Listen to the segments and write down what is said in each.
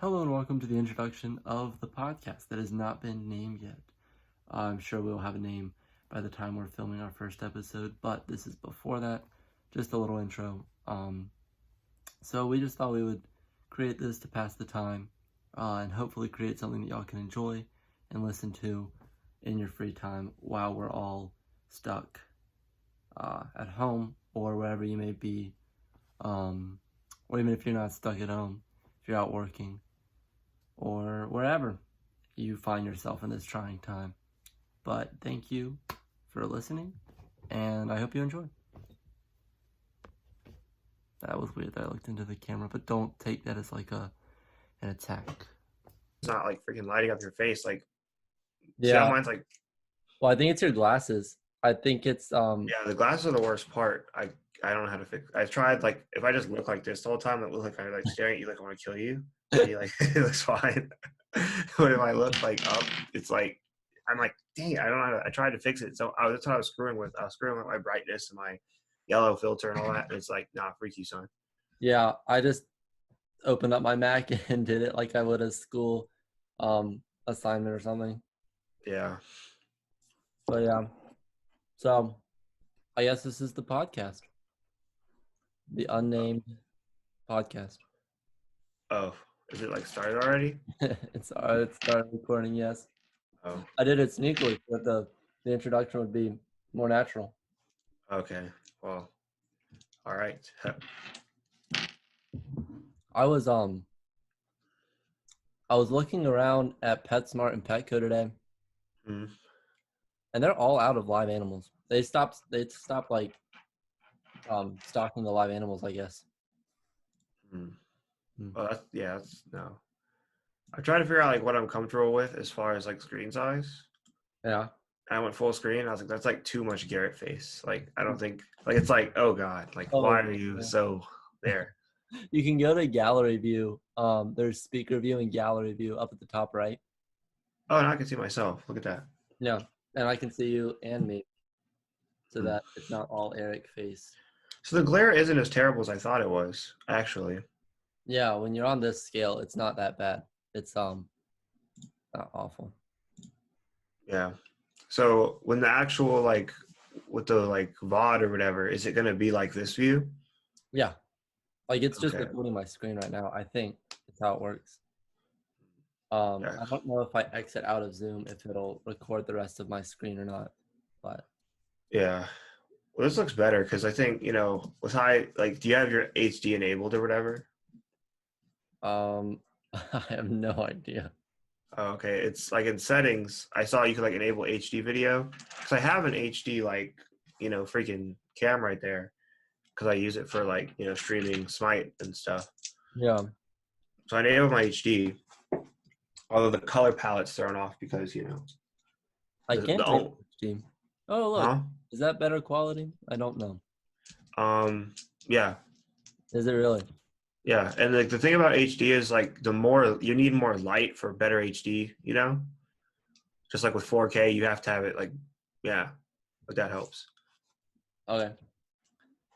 Hello and welcome to the introduction of the podcast that has not been named yet. I'm sure we'll have a name by the time we're filming our first episode, but this is before that. Just a little intro. So we just thought we would create this to pass the time and hopefully create something that y'all can enjoy and listen to in your free time while we're all stuck at home or wherever you may be, or even if you're not stuck at home, if you're out working, or wherever you find yourself in this trying time. But thank you for listening, and I hope you enjoy. That was weird that I looked into the camera, but don't take that as like an attack. It's not like freaking lighting up your face. Like, Yeah. see how mine's like, Well, I think it's your glasses. I think it's yeah, the glasses are the worst part. I don't know how to fix. I've tried, like, if I just look like this the whole time, it looks like I'm like staring at you like I want to kill you. And you like it looks fine. But if I look like up, it's like I'm like, dang, I don't know how to. I tried to fix it. So that's what I was screwing with. I was screwing with my brightness and my yellow filter and all that. And it's like, nah, freak you, son. Yeah, I just opened up my Mac and did it like I would a school assignment or something. Yeah. But yeah. So I guess this is the podcast. The unnamed podcast. Oh, is it like started already? It started recording, yes. Oh, I did it sneakily, but the introduction would be more natural. okay. Well, all right. I was looking around at PetSmart and Petco today, Mm. and they're all out of live animals. They stopped like stocking the live animals, I guess. Mm. Well, that's no. I try to figure out like what I'm comfortable with as far as like screen size. Yeah. I went full screen. I was like, that's like too much Garrett face. Like, I don't think like it's like, oh God, like why are you so there? You can go to gallery view. There's speaker view and gallery view up at the top right. Oh, now I can see myself. Look at that. Yeah, and I can see you and me, so that it's not all Eric face. So the glare isn't as terrible as I thought it was, actually. Yeah, when you're on this scale, it's not that bad. It's not awful. Yeah. So when the actual like with the like VOD or whatever, is it gonna be like this view? Yeah, like it's just Okay. recording my screen right now. I think that's how it works. Yeah. I don't know if I exit out of Zoom if it'll record the rest of my screen or not, but Yeah. Well, this looks better because I think, with high, like, do you have your HD enabled or whatever? I have no idea. Oh, okay. It's like in settings, I saw you could like enable HD video because I have an HD, like, freaking cam right there because I use it for like, streaming Smite and stuff. Yeah, So I enabled my HD, although the color palette's thrown off because, I the, can't the enable HD. Oh, look, huh? is that better quality? I don't know. Yeah. Is it really? Yeah. And like the thing about HD is like the more you need more light for better HD, just like with 4K, you have to have it like, yeah, but that helps. Okay.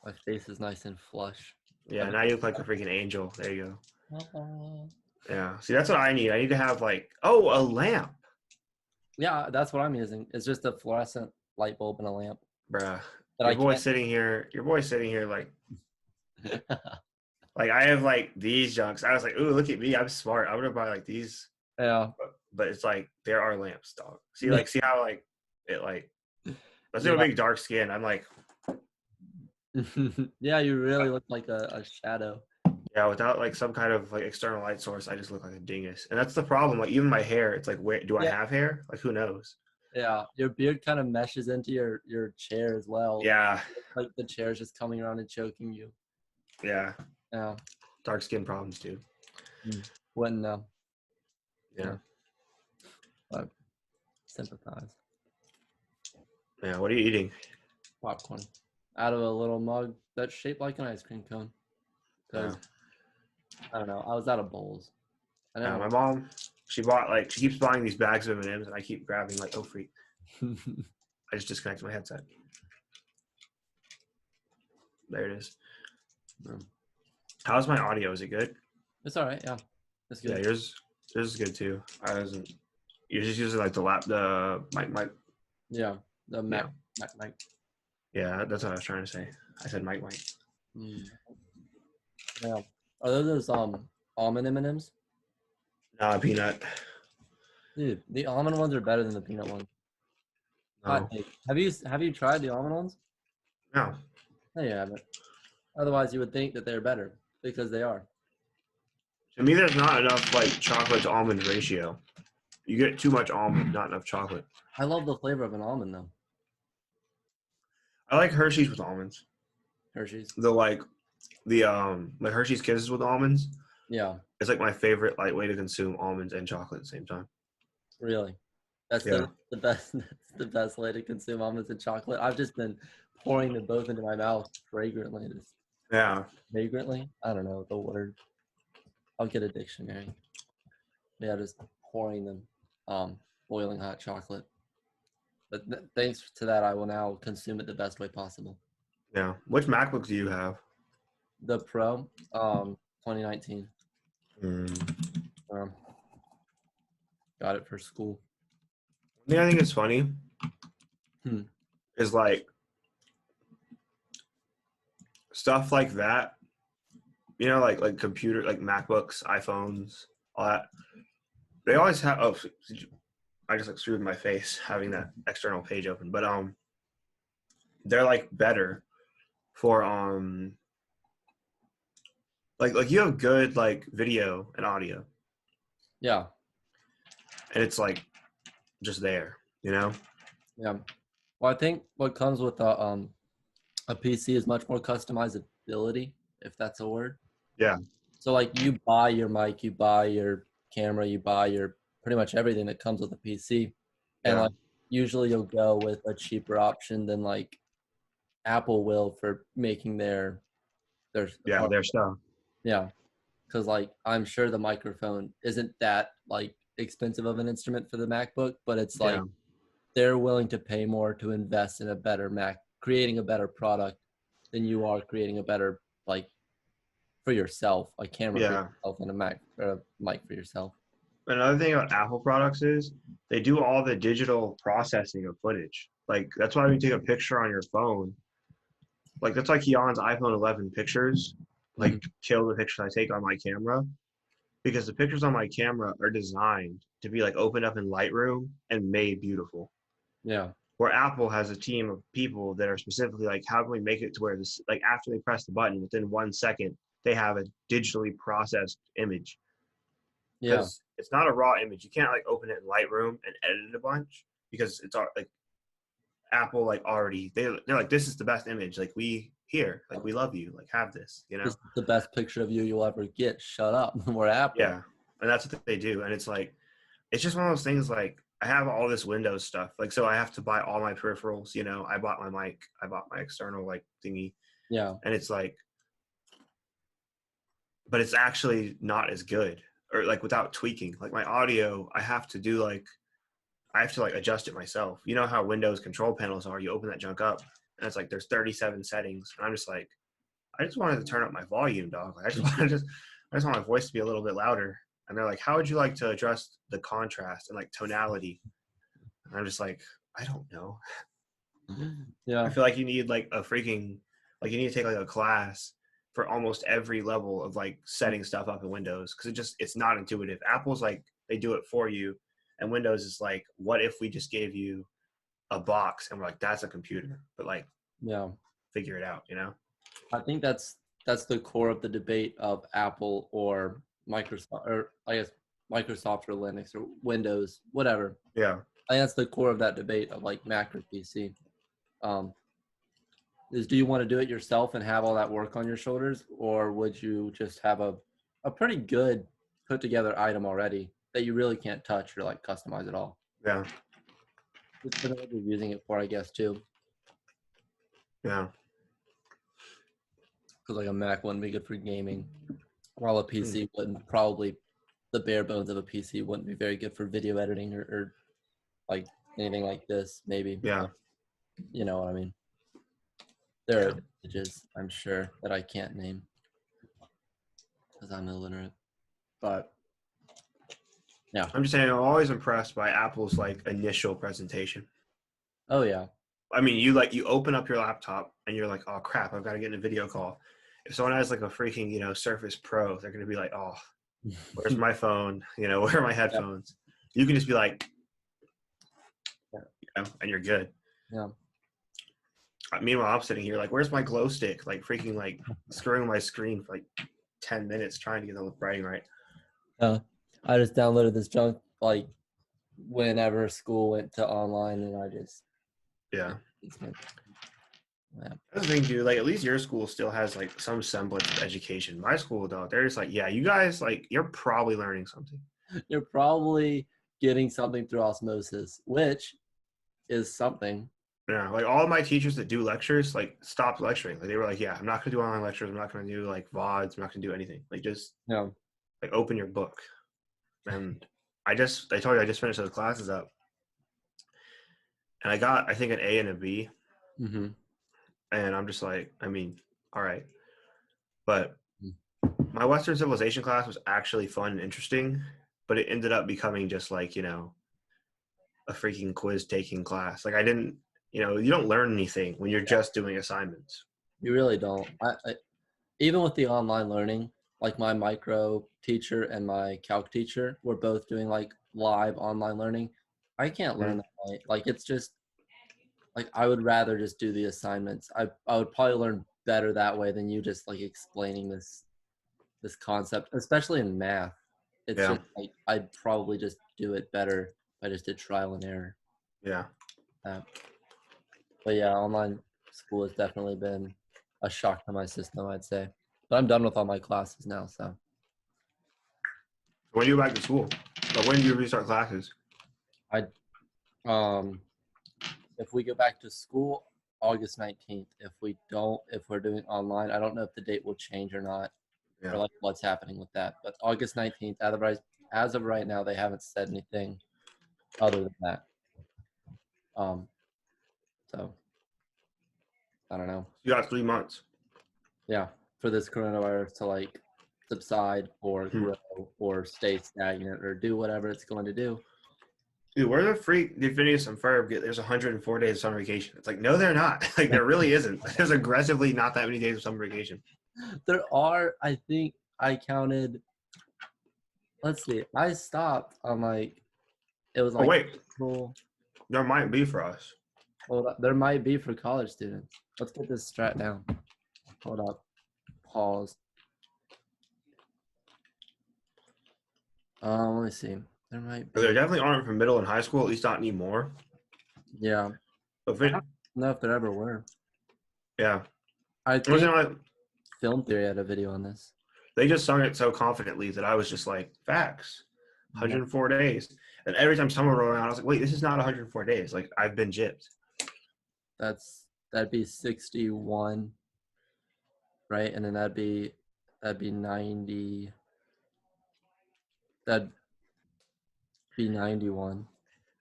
My face is nice and flush. Yeah, now you look like a freaking angel. There you go. Uh-oh. Yeah. See, that's what I need. I need to have like, oh, a lamp. Yeah, that's what I'm using. It's just a fluorescent light bulb and a lamp. Bruh. But Your boy's sitting here like I have like these junks. I was like, ooh, look at me. I'm smart. I'm gonna buy like these. Yeah. But it's like there are lamps, dog. See how like it like let's do a Yeah. big dark skin. I'm like, Yeah, you really look like a shadow. yeah, without like some kind of like external light source, I just look like a dingus. And that's the problem. Like even my hair, it's like, where do I have hair? Like who knows? Yeah, your beard kind of meshes into your chair as well. Yeah. Like the chair's just coming around and choking you. Yeah. Yeah. Dark skin problems too. Wouldn't know. Yeah. But sympathize. Yeah. What are you eating? Popcorn. Out of a little mug that's shaped like an ice cream cone. Because I don't know, I was out of bowls. My mom, she keeps buying these bags of M&Ms, and I keep grabbing like, oh freak. I just disconnected my headset. There it is. How's my audio? Is it good? It's all right. Yeah, That's Yeah, good. yours is good too. I wasn't. You're just using like the mic. Yeah, the Yeah, Mac. yeah. That's what I was trying to say. I said mic. Mm, yeah. Are those almond M&Ms? Nah, peanut. Dude, the almond ones are better than the peanut ones. Hot No, take. Have you tried the almond ones? no. No, you haven't. Otherwise, you would think that they're better because they are. To me, there's not enough like chocolate to almond ratio. You get too much almond, not enough chocolate. I love the flavor of an almond though. I like Hershey's with almonds. Hershey's. The Hershey's Kisses with almonds. Yeah, It's like my favorite like way to consume almonds and chocolate at the same time. really. That's Yeah, the best. That's the best way to consume almonds and chocolate. I've just been pouring them both into my mouth fragrantly. Just yeah. vagrantly. I don't know the word. I'll get a dictionary. Yeah, just pouring them. Boiling hot chocolate. But thanks to that, I will now consume it the best way possible. Yeah. Which MacBook do you have? The Pro, 2019. Mm. Um, got it for school. One thing I think is funny Hmm. is like stuff like that. You know, like computer, like MacBooks, iPhones, all that. They always have. Oh, I just like screwed my face having that external page open. But they're like better for like you have good like video and audio, Yeah, and it's like just there. You know? yeah. Well, I think what comes with a PC is much more customizability, if that's a word. Yeah. So like you buy your mic, you buy your camera, you buy your pretty much everything that comes with a PC, and Yeah. like usually you'll go with a cheaper option than like Apple will for making their Yeah. hard. Their stuff. Yeah, because like I'm sure the microphone isn't that like expensive of an instrument for the MacBook, but it's Yeah. like they're willing to pay more to invest in a better Mac, creating a better product than you are creating a better like for yourself, a camera for Yeah. yourself and a Mac or a mic for yourself. Another thing about Apple products is they do all the digital processing of footage. Like that's why when you take a picture on your phone, like that's like Keon's iPhone 11 pictures, Mm-hmm. like kill the pictures I take on my camera because the pictures on my camera are designed to be like opened up in Lightroom and made beautiful. Yeah, Where Apple has a team of people that are specifically like, how can we make it to where this, like after they press the button, within 1 second, they have a digitally processed image yeah, because it's not a raw image. You can't like open it in Lightroom and edit it a bunch because it's like Apple like already they're like this is the best image. Like we here, like we love you, like have this, you this know? is the best picture of you you'll ever get. Shut up. We're Apple. Yeah, and that's what they do. And it's just one of those things. Like I have all this Windows stuff, like so I have to buy all my peripherals. You know, I bought my mic, I bought my external like thingy, Yeah, and it's like, but it's actually not as good or like without tweaking. Like my audio, I have to like adjust it myself. You know how Windows control panels are? You open that junk up, and it's like there's 37 settings, and I'm just like, I just wanted to turn up my volume, dog. Like, I just want my voice to be a little bit louder. And they're like, how would you like to adjust the contrast and like tonality? And I'm just like, I don't know. I yeah, feel like you need like a freaking like you need to take like a class for almost every level of like setting stuff up in Windows because it's not intuitive. Apple's like they do it for you, and Windows is like, what if we just gave you a box and we're like, that's a computer, but like yeah. figure it out, you know? I think that's the core of the debate of Apple or Microsoft, or I guess Microsoft or Linux or Windows, whatever. Yeah. I think that's the core of that debate of like Mac or PC. Um, is do you want to do it yourself and have all that work on your shoulders, or would you just have a pretty good put together item already that you really can't touch or like customize at all? Yeah. It's depending what you're using it for, I guess, too. Yeah. Because like a Mac wouldn't be good for gaming, while a Hmm. PC wouldn't probably the bare bones of a PC wouldn't be very good for video editing or like anything like this, maybe. Yeah. You know what I mean? There are Yeah. advantages, I'm sure, that I can't name because I'm illiterate. But Yeah. I'm just saying, I'm always impressed by Apple's like initial presentation. Oh yeah. I mean, you open up your laptop and you're like, oh crap, I've got to get in a video call. If someone has like a freaking Surface Pro, they're gonna be like, oh, where's my phone? Where are my Yeah. headphones? You can just be like, Yeah. and you're good. Yeah. Meanwhile, I'm sitting here like, where's my glow stick? Like freaking like screwing my screen for like 10 minutes trying to get the writing right. I just downloaded this junk like whenever school went to online, and I just Yeah. yeah. That's the thing, dude. Like, at least your school still has like some semblance of education. My school, though, they're just like, yeah, you guys, like, you're probably learning something. You're probably getting something through osmosis, which is something. Yeah, like all of my teachers that do lectures, like, stopped lecturing. Like, they were like, yeah, I'm not gonna do online lectures. I'm not gonna do like VODs. I'm not gonna do anything. Like, just Yeah. like open your book. And I told you I just finished those classes up, and I got I think an A and a B, Mm-hmm. and I'm just like, I mean, all right, but Mm. my Western civilization class was actually fun and interesting, but it ended up becoming just like a freaking quiz taking class. Like I didn't, you don't learn anything when you're just doing assignments. You really don't. Even with the online learning, like my micro teacher and my calc teacher were both doing like live online learning. I can't learn Mhm. that way. Like it's just like I would rather just do the assignments. I would probably learn better that way than you just like explaining this concept, especially in math. It's Yeah, just like I'd probably just do it better if I just did trial and error. yeah. Uh, but yeah, online school has definitely been a shock to my system, I'd say. But I'm done with all my classes now, so When do you go back to school? Like when do you restart classes? I um if we go back to school August 19th. If we don't, if we're doing online, I don't know if the date will change or not, or Yeah, like what's happening with that. But August 19th, as of right now, they haven't said anything other than that. Um, so I don't know. you got 3 months. Yeah, for this coronavirus to like subside or Hmm. grow or stay stagnant or do whatever it's going to do. Dude, where the freak did Phineas and Ferb get? There's 104 days of summer vacation. It's like, no, they're not. Like, there really isn't. There's aggressively not that many days of summer vacation. There are, I think I counted, let's see, I stopped on like, it was Oh like wait, April. there might be for us. Hold up. There might be for college students. Let's get this strat down. Hold up. Pause. Let me see. There might There be. definitely aren't for middle and high school. At least not anymore. Yeah. But I don't know if there ever were. yeah, I it wasn't think like Film Theory had a video on this. they just sung it so confidently that I was just like, facts. 104 days. And every time someone rolled around, I was like, wait, this is not 104 days. Like, I've been gypped. That'd be 61, right? And then that'd be 90. That'd be 91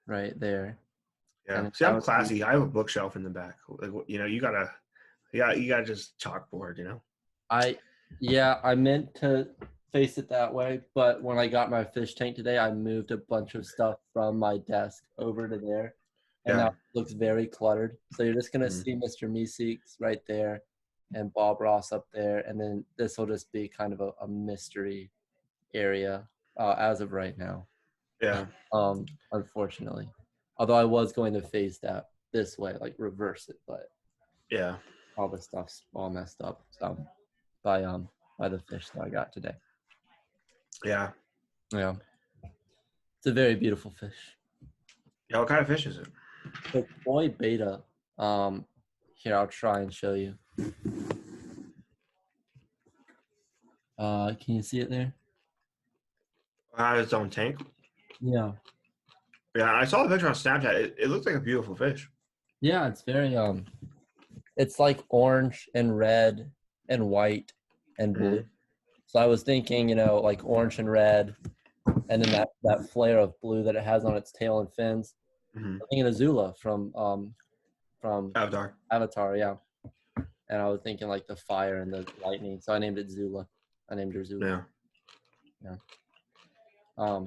right there. Yeah. And See, that I'm would be classy. I have a bookshelf in the back. Like, you gotta just chalkboard. I meant to face it that way, but when I got my fish tank today, I moved a bunch of stuff from my desk over to there, and now Yeah. it looks very cluttered. So you're just gonna Mhm. see Mr. Meeseeks right there, and Bob Ross up there, and then this will just be kind of a mystery area as of right now. Yeah. Unfortunately, although I was going to phase that this way, like reverse it, but Yeah. all the stuff's all messed up. So by by the fish that I got today. Yeah. Yeah. It's a very beautiful fish. Yeah. What kind of fish is it? The koi beta. Here I'll try and show you. Can you see it there? Its own tank. Yeah. Yeah. I saw the picture on Snapchat. It looks like a beautiful fish. Yeah, it's very it's like orange and red and white and blue. Mhm. So I was thinking, like orange and red, and then that flare of blue that it has on its tail and fins. Mhm. I'm thinking Azula from Avatar. Avatar, yeah. And I was thinking like the fire and the lightning, so I named it Zula. I named her Zula. Yeah. Yeah. Um,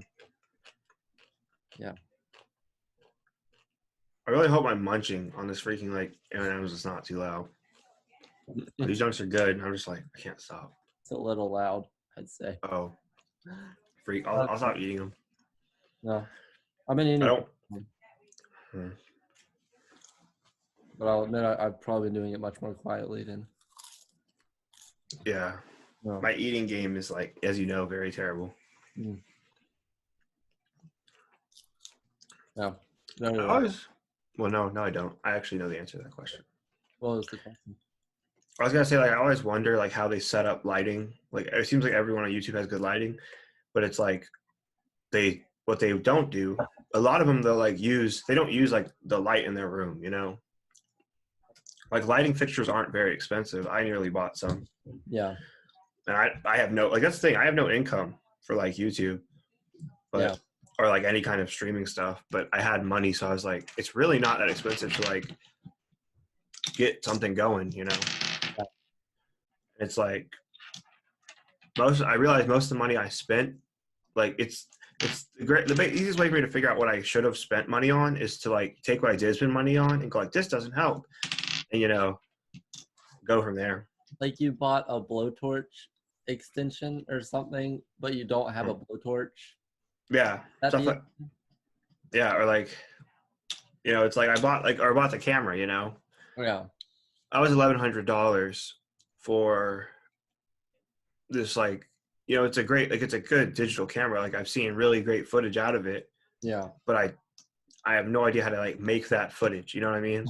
Yeah. I really hope my munching on this freaking like M&Ms is not too loud. These junks are good. And I'm just like, I can't stop. It's a little loud, I'd say. Oh, freak! I'll Okay. stop eating them. No, I've been eating I it, don't. Hmm. but I'll admit I've probably been doing it much more quietly than. Yeah, No. my eating game is like, as you know, very terrible. Mm. No. No, I you're right. always. Well, no, I don't. I actually know the answer to that question. What was the question? I was gonna say like I always wonder like how they set up lighting. Like it seems like everyone on YouTube has good lighting, but it's like what they don't do. A lot of them they'll like use. They don't use like the light in their room. You know, like lighting fixtures aren't very expensive. I nearly bought some, Yeah. and I have no like that's the thing. I have no income for like YouTube, Yeah. but or like any kind of streaming stuff. But I had money, so I was like, it's really not that expensive to like get something going. You know, Yeah. it's like I realized most of the money I spent, like it's the easiest way for me to figure out what I should have spent money on is to like take what I did spend money on and go like this doesn't help, and you know, go from there. Like you bought a blowtorch extension or something, but you don't have a blowtorch. Yeah, That stuff the like yeah, or like you know, it's like I bought the camera. You know, yeah. I was $1,100 for this like you know it's a great like it's a good digital camera. Like I've seen really great footage out of it, Yeah. but I have no idea how to like make that footage. You know what I mean?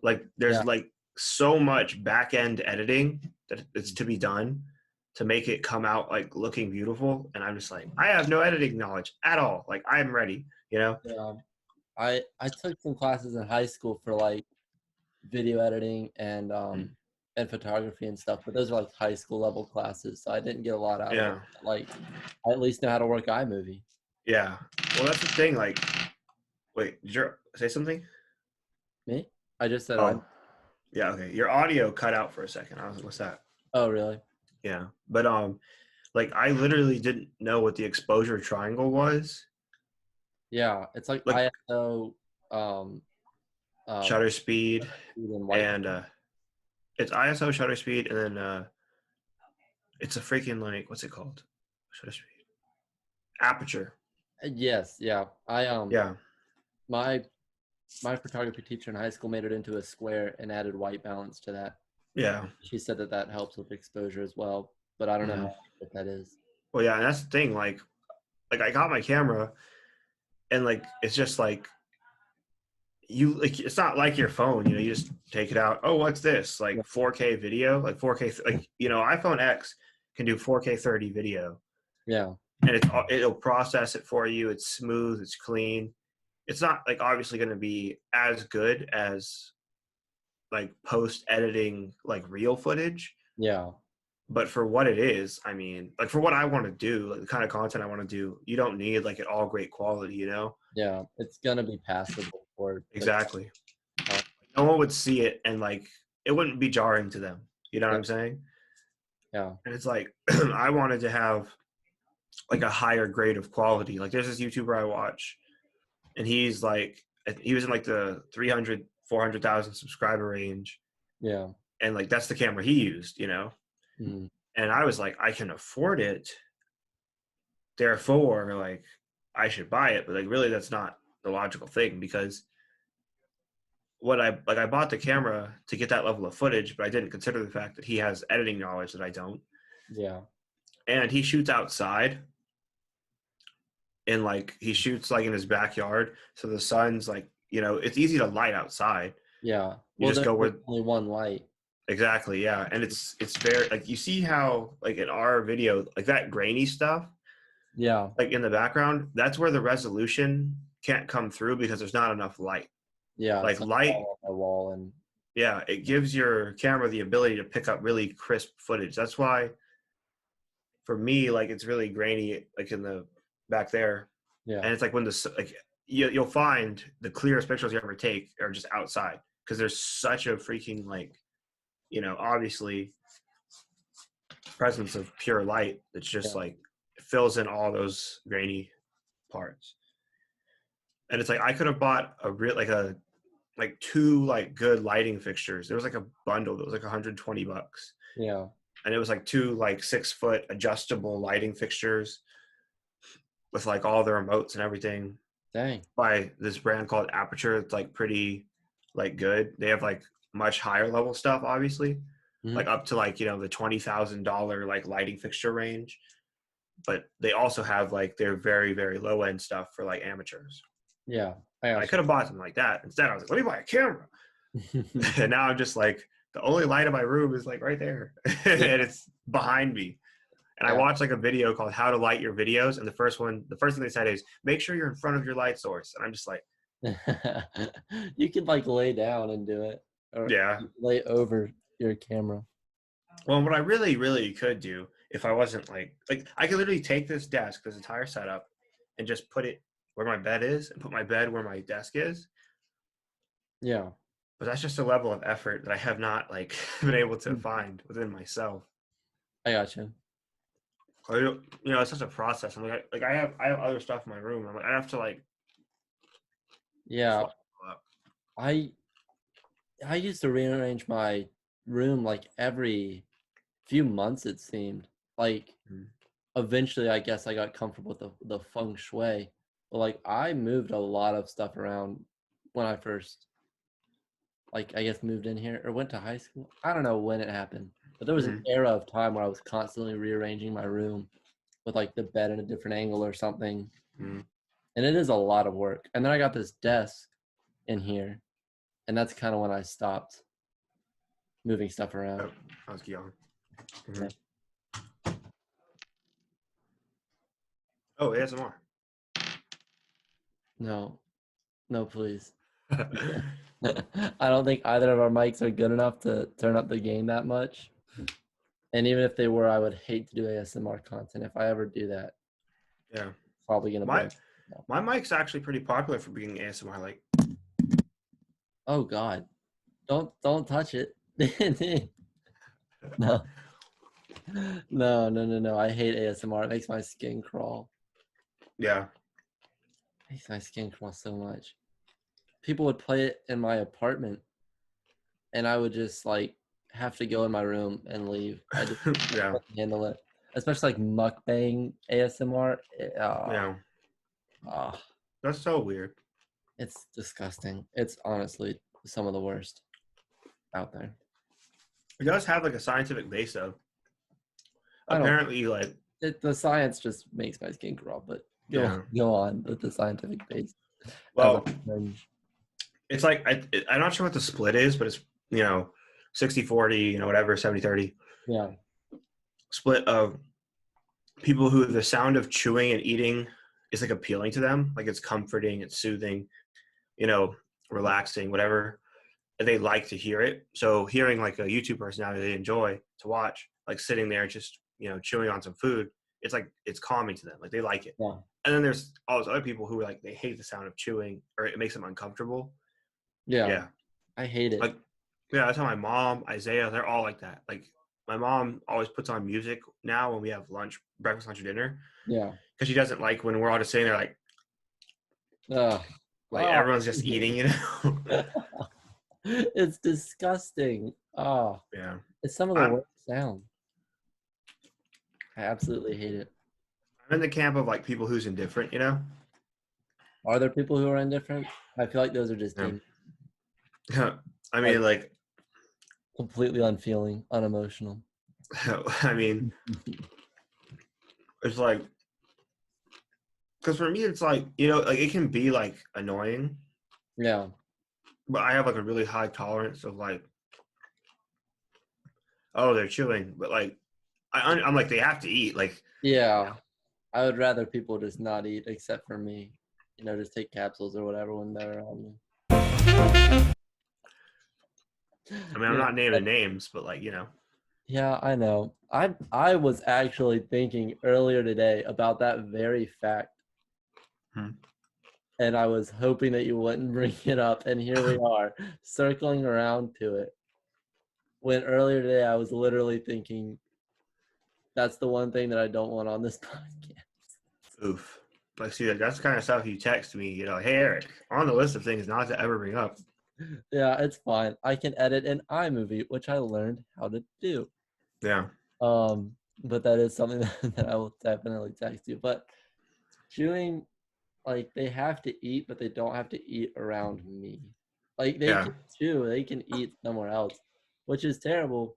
Like Yeah. there's like so much back end editing that it's to be done to make it come out like looking beautiful. And I'm just like, I have no editing knowledge at all. Like I'm ready, you know? Yeah. I took some classes in high school for like video editing and photography and stuff, but those are like high school level classes, so I didn't get a lot out of it. Yeah. Like I at least know how to work iMovie. Yeah. Well, that's the thing. Like, wait, did you say something? Me? I just said I'm. Oh, yeah. Okay. Your audio cut out for a second. I was like, what's that? Oh, really? Yeah. But, like I literally didn't know what the exposure triangle was. Yeah, it's like Like ISO, um, shutter speed and white. and, it's ISO shutter speed and then, it's a freaking like what's it called? Shutter speed. Aperture. Yes, yeah. Yeah. My my photography teacher in high school made it into a square and added white balance to that. Yeah. She said that that helps with exposure as well, but I don't know Mhm. how accurate that is. Well, yeah, and that's the thing. Like I got my camera, and like it's just like you like it's not like your phone. You know, you just take it out. Oh, what's this? Like 4K video, like 4K. Like you know, iPhone X can do 4K 30 video, Yeah, and it'll process it for you. It's smooth. It's clean. It's not like obviously going to be as good as like post editing like real footage, yeah, but for what it is, I mean, like for what I want to do, like the kind of content I want to do, you don't need like it all great quality, you know? yeah. It's gonna be passable for the Exactly. uh, No one would see it and like it wouldn't be jarring to them. You know what yeah, I'm saying? yeah, And it's like I wanted to have like a higher grade of quality. Like there's this YouTuber I watch and he's like he was in like the 300 400,000 subscriber range yeah. and like that's the camera he used, you know? Mm, And I was like I can afford it, therefore like I should buy it, but like really that's not the logical thing because what I bought the camera to get that level of footage, but I didn't consider the fact that he has editing knowledge that I don't, yeah, and he shoots outside and like he shoots like in his backyard, so the sun's like you know it's easy to light outside. yeah. You Well, just go there's where only one light. exactly yeah, and it's very like you see how like in our video like that grainy stuff Yeah, like in the background that's where the resolution can't come through because there's not enough light. yeah. Like It's like light, all on my wall, and yeah, it gives your camera the ability to pick up really crisp footage. That's why for me, like it's really grainy, like in the back there. yeah, And it's like when like you'll find the clearest pictures you ever take are just outside because there's such a freaking like, you know, obviously presence of pure light that's just yeah, like fills in all those grainy parts. and it's like I could have bought a real like two like good lighting fixtures. There was like a bundle that was like $120, Yeah. and it was like two like 6 foot adjustable lighting fixtures with like all the remotes and everything Dang. by this brand called Aperture. It's like pretty like good. They have like much higher level stuff, obviously, Mhm. like up to like the $20,000 like lighting fixture range. But they also have like their very very low end stuff for like amateurs. Yeah. I I got could have bought something like that. Instead, I was like, let me buy a camera. you. And now I'm just like, the only light in my room is like right there, and Yeah. it's behind me. And I Yeah. watched like a video called "How to Light Your Videos," and the first thing they said is make sure you're in front of your light source. And I'm just like, You could like lay down and do it, or yeah. lay over your camera. Well, what I really, really could do if I wasn't like I could literally take this desk, this entire setup, and just put it where my bed is, and put my bed where my desk is. Yeah. But that's just a level of effort that I have not like been able to Mm. find within myself. I got you. It's just a process. I'm like I have other stuff in my room. I'm like I have to like Yeah. swap it up. I I used to rearrange my room like every few months, it seemed. Like Mhm. eventually I guess I got comfortable with the feng shui. But like I moved a lot of stuff around when I first, like, I guess moved in here or went to high school. I don't know when it happened. But there was an Mhm. era of time where I was constantly rearranging my room with like the bed in a different angle or something. Mhm. And it is a lot of work. And then I got this desk in here, and that's kind of when I stopped moving stuff around. Oh, I was young. Yeah. Mhm. Oh, ASMR. No, no, please. I don't think either of our mics are good enough to turn up the gain that much. And even if they were, I would hate to do ASMR content. If I ever do that, Yeah. probably gonna My break. No. my mic's actually pretty popular for being ASMR. Like, Oh God, don't touch it. No, no. I hate ASMR. It makes my skin crawl. yeah. It makes my skin crawl so much. People would play it in my apartment, and I would just like have to go in my room and leave. I Yeah. couldn't handle it, especially like mukbang ASMR. Yeah. Ah, That's so weird. it's disgusting. It's honestly some of the worst out there. It does have like a scientific base though. I don't. Apparently, like, The science just makes my skin crawl. But go yeah. go on with the scientific base as a Well, fringe. it's like I'm not sure what the split is, but it's 60-40, whatever, 70-30 Yeah, split of people who the sound of chewing and eating is like appealing to them, like it's comforting, it's soothing, you know, relaxing, whatever. And they like to hear it. So hearing like a YouTube personality they enjoy to watch, like sitting there just chewing on some food, it's like it's calming to them, like they like it. yeah, And then there's all those other people who are like they hate the sound of chewing or it makes them uncomfortable. yeah. Yeah, I hate it. like yeah, that's how my mom, Isaiah, they're all like that. Like my mom always puts on music now when we have lunch, breakfast, lunch, or dinner, Yeah. because she doesn't like when we're all just sitting there Ugh. like Oh, everyone's just eating. it's disgusting. Oh, Yeah, it's some of the I'm worst sound. I absolutely hate it. I'm in the camp of like people who's indifferent. Are there people who are indifferent? I feel like those are just Yeah. demons. I Like mean, like, completely unfeeling, unemotional. I mean, it's like, because for me, it's like, like it can be like annoying, Yeah. but I have like a really high tolerance of like, oh, they're chewing, but like, I'm like, they have to eat. Like, Yeah. I would rather people just not eat except for me. Just take capsules or whatever when they're around me. I mean, I'm Yeah. not naming names, but like, Yeah, I know. I was actually thinking earlier today about that very fact, hmm. and I was hoping that you wouldn't bring it up, and here we are, circling around to it. When earlier today I was literally thinking that's the one thing that I don't want on this podcast. Oof. Like, see, like, that's the kind of stuff you text me, you know, hey, Eric, on the list of things not to ever bring up. Yeah, it's fine. I can edit an iMovie, which I learned how to do. Yeah. But that is something that I will definitely text you. But chewing, like they have to eat, but they don't have to eat around me. Like they Yeah. can chew, they can eat somewhere else, which is terrible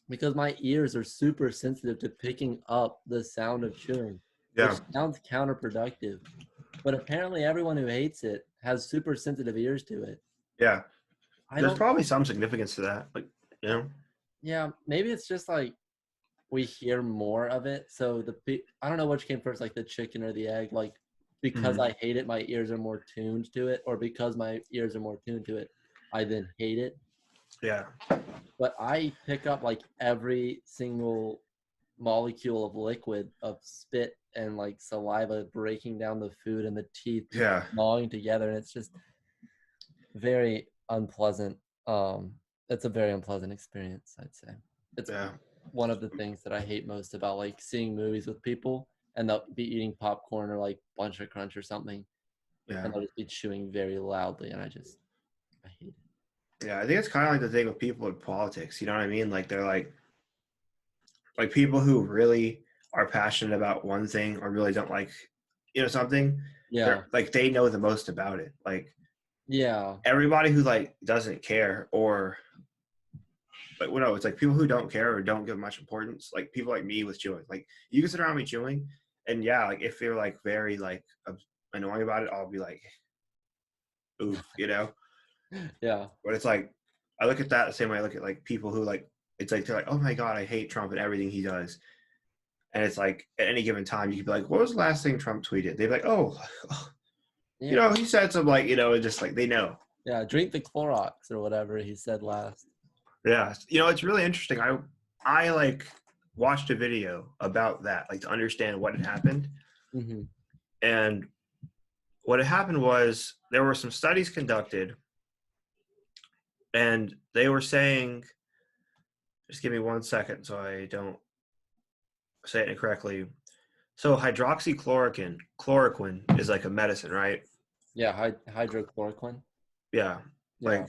because my ears are super sensitive to picking up the sound of chewing, which Yeah. sounds counterproductive. But apparently, everyone who hates it has super sensitive ears to it. Yeah. I There's don't, probably some significance to that. Like, you know? yeah, maybe it's just like we hear more of it. So I don't know which came first, like the chicken or the egg. Like because Mhm. I hate it, my ears are more tuned to it, or because my ears are more tuned to it, I then hate it. Yeah. But I pick up like every single molecule of liquid of spit and like saliva breaking down the food and the teeth Yeah. gnawing together, and it's just very unpleasant. Um, it's a very unpleasant experience, I'd say. It's Yeah. one of the things that I hate most about like seeing movies with people and they'll be eating popcorn or like Bunch of Crunch or something, Yeah. and they'll just be chewing very loudly, and I hate Yeah. I think it's kind of like the thing with people in politics. You know what I mean? Like, they're like people who really are passionate about one thing or really don't like, you know, something. Yeah, They're like, they know the most about it. Like, yeah, everybody who like doesn't care or like, well, no, it's like people who don't care or don't give much importance, like people like me with chewing. Like, you can sit around me chewing, and yeah, like if you're like very like annoying about it, I'll be like, oof, you know. yeah, But it's like I look at that the same way I look at like people who like it's like they're like, oh my god, I hate Trump and everything he does. And it's like at any given time you could be like, what was the last thing Trump tweeted? They'd be like, oh, you yeah, know, he said some like, you know, just like they know. yeah. Drink the Clorox or whatever he said last. Yeah, you know, it's really interesting. I like watched a video about that, like to understand what had happened. Mm-hmm. And what had happened was there were some studies conducted, and they were saying, just give me 1 second so I don't say it incorrectly. So chloroquine is like a medicine, right? Yeah, hydrochloroquine. Yeah, Yeah. like,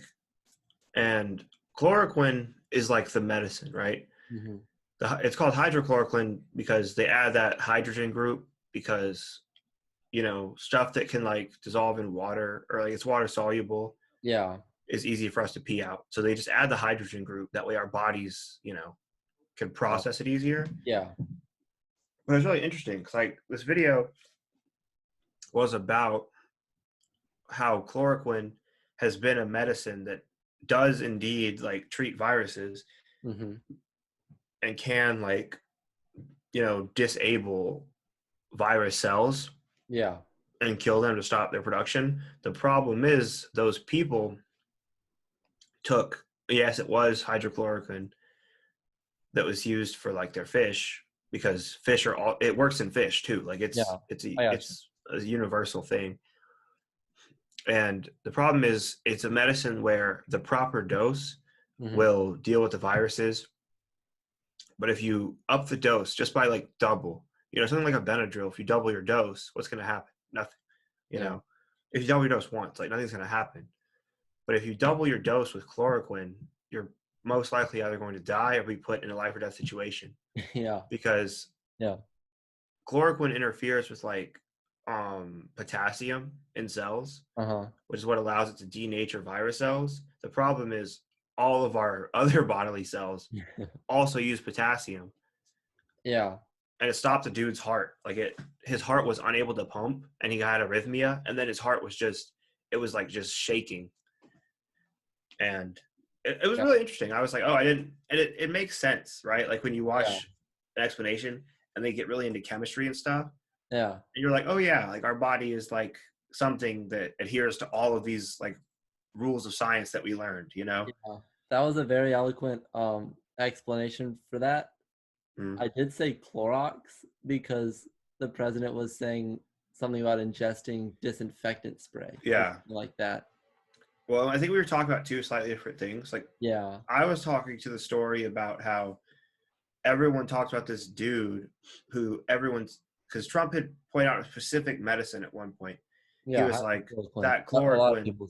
and chloroquine is like the medicine, right? Mm-hmm. It's called hydrochloroquine because they add that hydrogen group because, you know, stuff that can like dissolve in water or like it's water soluble Yeah. is easy for us to pee out. So they just add the hydrogen group. That way our bodies, you know, can Yeah. process it easier. Yeah. But it's really interesting because like this video was about how chloroquine has been a medicine that does indeed like treat viruses Mm-hmm. and can like, you know, disable virus cells Yeah. and kill them to stop their production. The problem is those people took, yes, it was hydrochloroquine that was used for like their fish because fish are all, it works in fish too. Like Yeah. I got you. it's a universal thing. And the problem is it's a medicine where the proper dose Mm-hmm. will deal with the viruses. But if you up the dose just by like double, you know, something like a Benadryl, if you double your dose, what's going to happen? Nothing, you Yeah. know. If you double your dose once, like nothing's going to happen. But if you double your dose with chloroquine, you're most likely either going to die or be put in a life or death situation Yeah. because Yeah. chloroquine interferes with like potassium in cells, Uh-huh. which is what allows it to denature virus cells. The problem is all of our other bodily cells also use potassium, Yeah. and it stopped the dude's heart. Like his heart was unable to pump, and he had arrhythmia, and then his heart was just, it was like just shaking, and it was Yeah. really interesting. I was like, oh, I didn't, and it makes sense, right? Like when you Yeah. watch an explanation and they get really into chemistry and stuff, Yeah. and you're like, oh yeah, like our body is like something that adheres to all of these like rules of science that we learned, you know? Yeah. That was a very eloquent explanation for that. Mm. I did say Clorox because the president was saying something about ingesting disinfectant spray or Yeah. something like that. Well, I think we were talking about two slightly different things. Like Yeah. I was talking to the story about how everyone talks about this dude who everyone because Trump had pointed out a specific medicine at one point. He Yeah, was like that a lot of chloroquine. people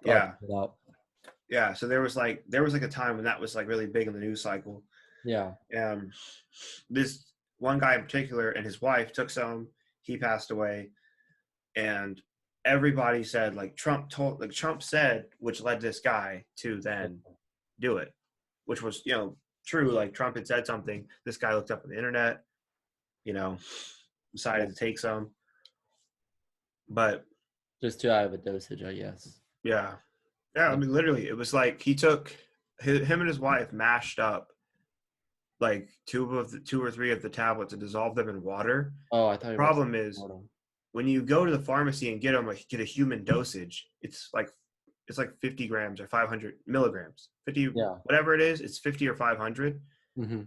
Yeah, put out. yeah. So there was like a time when that was like really big in the news cycle. Yeah. This one guy in particular and his wife took some. He passed away, and everybody said like Trump said, which led this guy to then do it, which was true. Like Trump had said something. This guy looked up on the internet, decided to take some. But just too high of a dosage, I guess. Yeah. I mean, literally, it was like he took him and his wife mashed up like two or three of the tablets and dissolved them in water. Oh, I thought the problem is when you go to the pharmacy and get a human dosage, it's like 50 grams or 500 milligrams, 50, whatever it is, it's 50 or 500. Mm-hmm.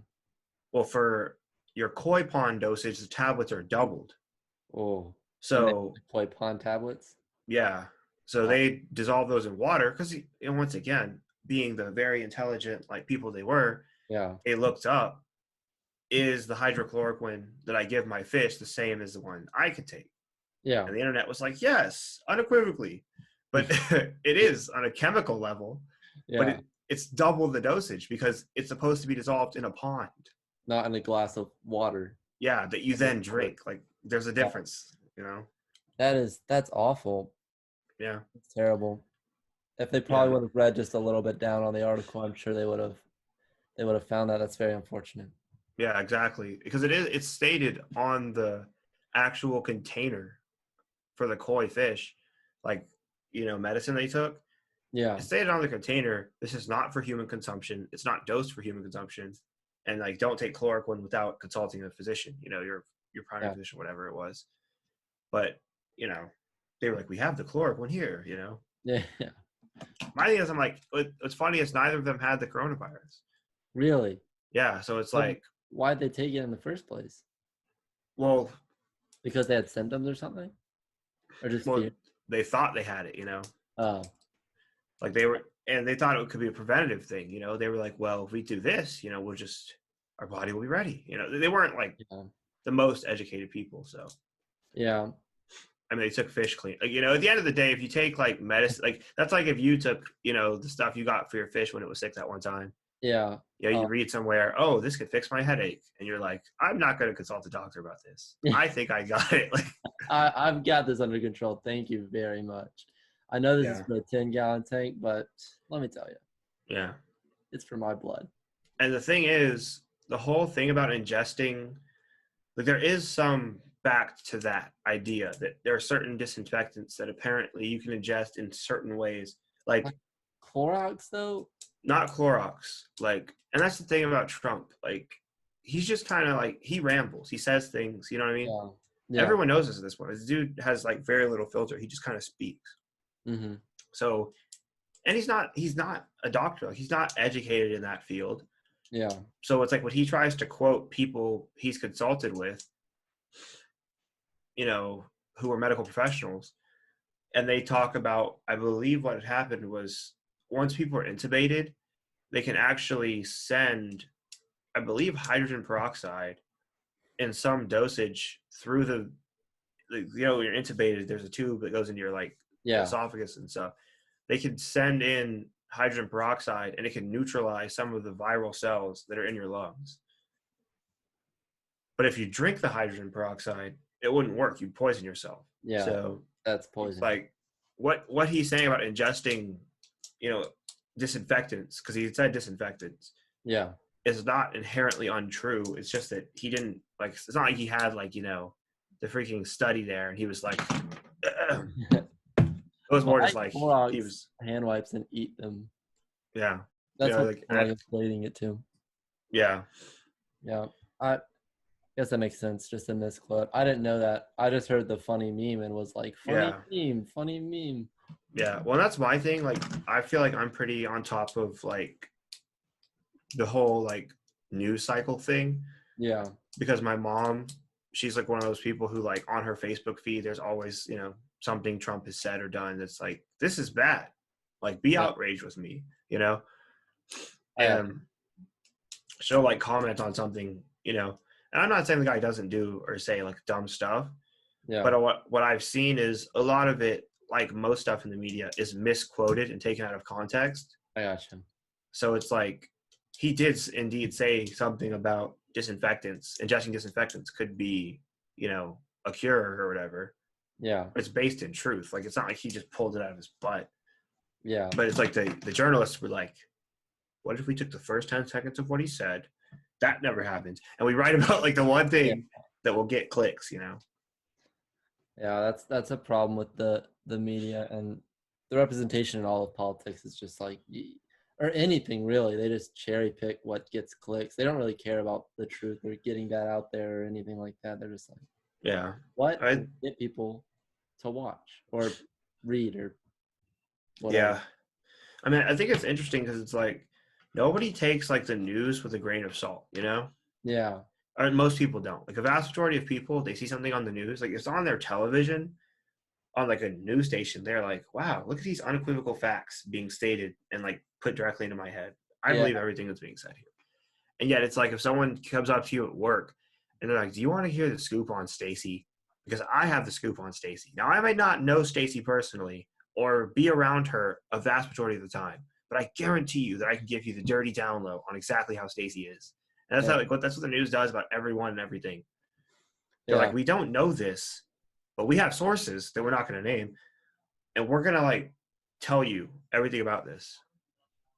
Well, for your koi pond dosage, the tablets are doubled. Oh, so koi pond tablets. Yeah. So they dissolve those in water because, once again, being the very intelligent like people they were, they looked up, is the hydrochloroquine that I give my fish the same as the one I could take? Yeah. And the internet was like, yes, unequivocally. But it is on a chemical level, but it's double the dosage because it's supposed to be dissolved in a pond. Not in a glass of water. Yeah, that you then drink. Like, there's a difference, That's awful. Yeah. It's terrible. If they probably would have read just a little bit down on the article, I'm sure they would have found that. That's very unfortunate. Yeah, exactly. Because it's stated on the actual container for the koi fish, like, medicine they took. Yeah. It's stated on the container, this is not for human consumption. It's not dosed for human consumption. And like, don't take chloroquine without consulting a physician, your primary physician, whatever it was. But, they were like, we have the chloroquine here, Yeah. My thing is, I'm like, what's funny is neither of them had the coronavirus. Really? Yeah. So it's like, why'd they take it in the first place? Well, because they had symptoms or something, or just fear? They thought they had it, Oh. Like they thought it could be a preventative thing, They were like, well, if we do this, our body will be ready. They weren't like the most educated people, so. Yeah. I mean, they took fish clean. Like, at the end of the day, if you take like medicine, like that's like if you took, the stuff you got for your fish when it was sick that one time. Yeah. You read somewhere, oh, this could fix my headache, and you're like, I'm not going to consult a doctor about this. I think I got it. Like, I've got this under control. Thank you very much. I know this is for a 10-gallon tank, but let me tell you. Yeah. It's for my blood. And the thing is, the whole thing about ingesting, like there is some back to that idea that there are certain disinfectants that apparently you can ingest in certain ways. Like Clorox, though? Not Clorox. Like, and that's the thing about Trump. Like, he's just kind of like, he rambles. He says things, you know what I mean? Yeah. Everyone knows this at this point. This dude has like very little filter. He just kind of speaks. Mm-hmm. So, and he's not a doctor. Like, he's not educated in that field. Yeah. So it's like when he tries to quote people he's consulted with, who are medical professionals, and they talk about, I believe what had happened was once people are intubated, they can actually send, I believe, hydrogen peroxide in some dosage through you're intubated, there's a tube that goes into your esophagus and stuff. They can send in hydrogen peroxide and it can neutralize some of the viral cells that are in your lungs. But if you drink the hydrogen peroxide, it wouldn't work. You'd poison yourself. Yeah. So that's poison. Like what he's saying about ingesting, disinfectants, because he said disinfectants. Yeah. Is not inherently untrue. It's just that he didn't it's not like he had the freaking study there and he was like it was more just like he was hand wipes and eat them. Yeah. That's what I'm explaining it to. Yeah. Yeah. I guess that makes sense just in this clip. I didn't know that. I just heard the funny meme and was like, funny meme. Yeah. Well, that's my thing. Like, I feel like I'm pretty on top of the whole news cycle thing. Yeah. Because my mom, she's one of those people who on her Facebook feed, there's always, something Trump has said or done that's like, this is bad. Be outraged with me, and she'll comment on something, and and I'm not saying the guy doesn't do or say like dumb stuff, Yeah, but what I've seen is a lot of it, like most stuff in the media, is misquoted and taken out of context. I got you. So it's like he did indeed say something about disinfectants. Ingesting disinfectants could be, a cure or whatever. Yeah, But it's based in truth. Like it's not like he just pulled it out of his butt. yeah, But it's like the journalists were like, what if we took the first 10 seconds of what he said? That never happened. And we write about like the one yeah, thing that will get clicks. yeah. That's a problem with the media and the representation in all of politics is just like, or anything really. They just cherry pick what gets clicks. They don't really care about the truth or getting that out there or anything like that. They're just like, Yeah. what I will get people to watch or read or whatever. yeah. I mean, I think it's interesting because it's like nobody takes like the news with a grain of salt. Yeah, Or most people don't. Like a vast majority of people, they see something on the news, like it's on their television, on like a news station. They're like, "Wow, look at these unequivocal facts being stated and like put directly into my head. I yeah, believe everything that's being said here." And yet, it's like if someone comes up to you at work and they're like, "Do you want to hear the scoop on Stacy? Because I have the scoop on Stacy." Now, I might not know Stacy personally or be around her a vast majority of the time, but I guarantee you that I can give you the dirty down low on exactly how Stacy is. And that's yeah, how that's what the news does about everyone and everything. They're yeah, like, we don't know this, but we have sources that we're not going to name, and we're going to like tell you everything about this.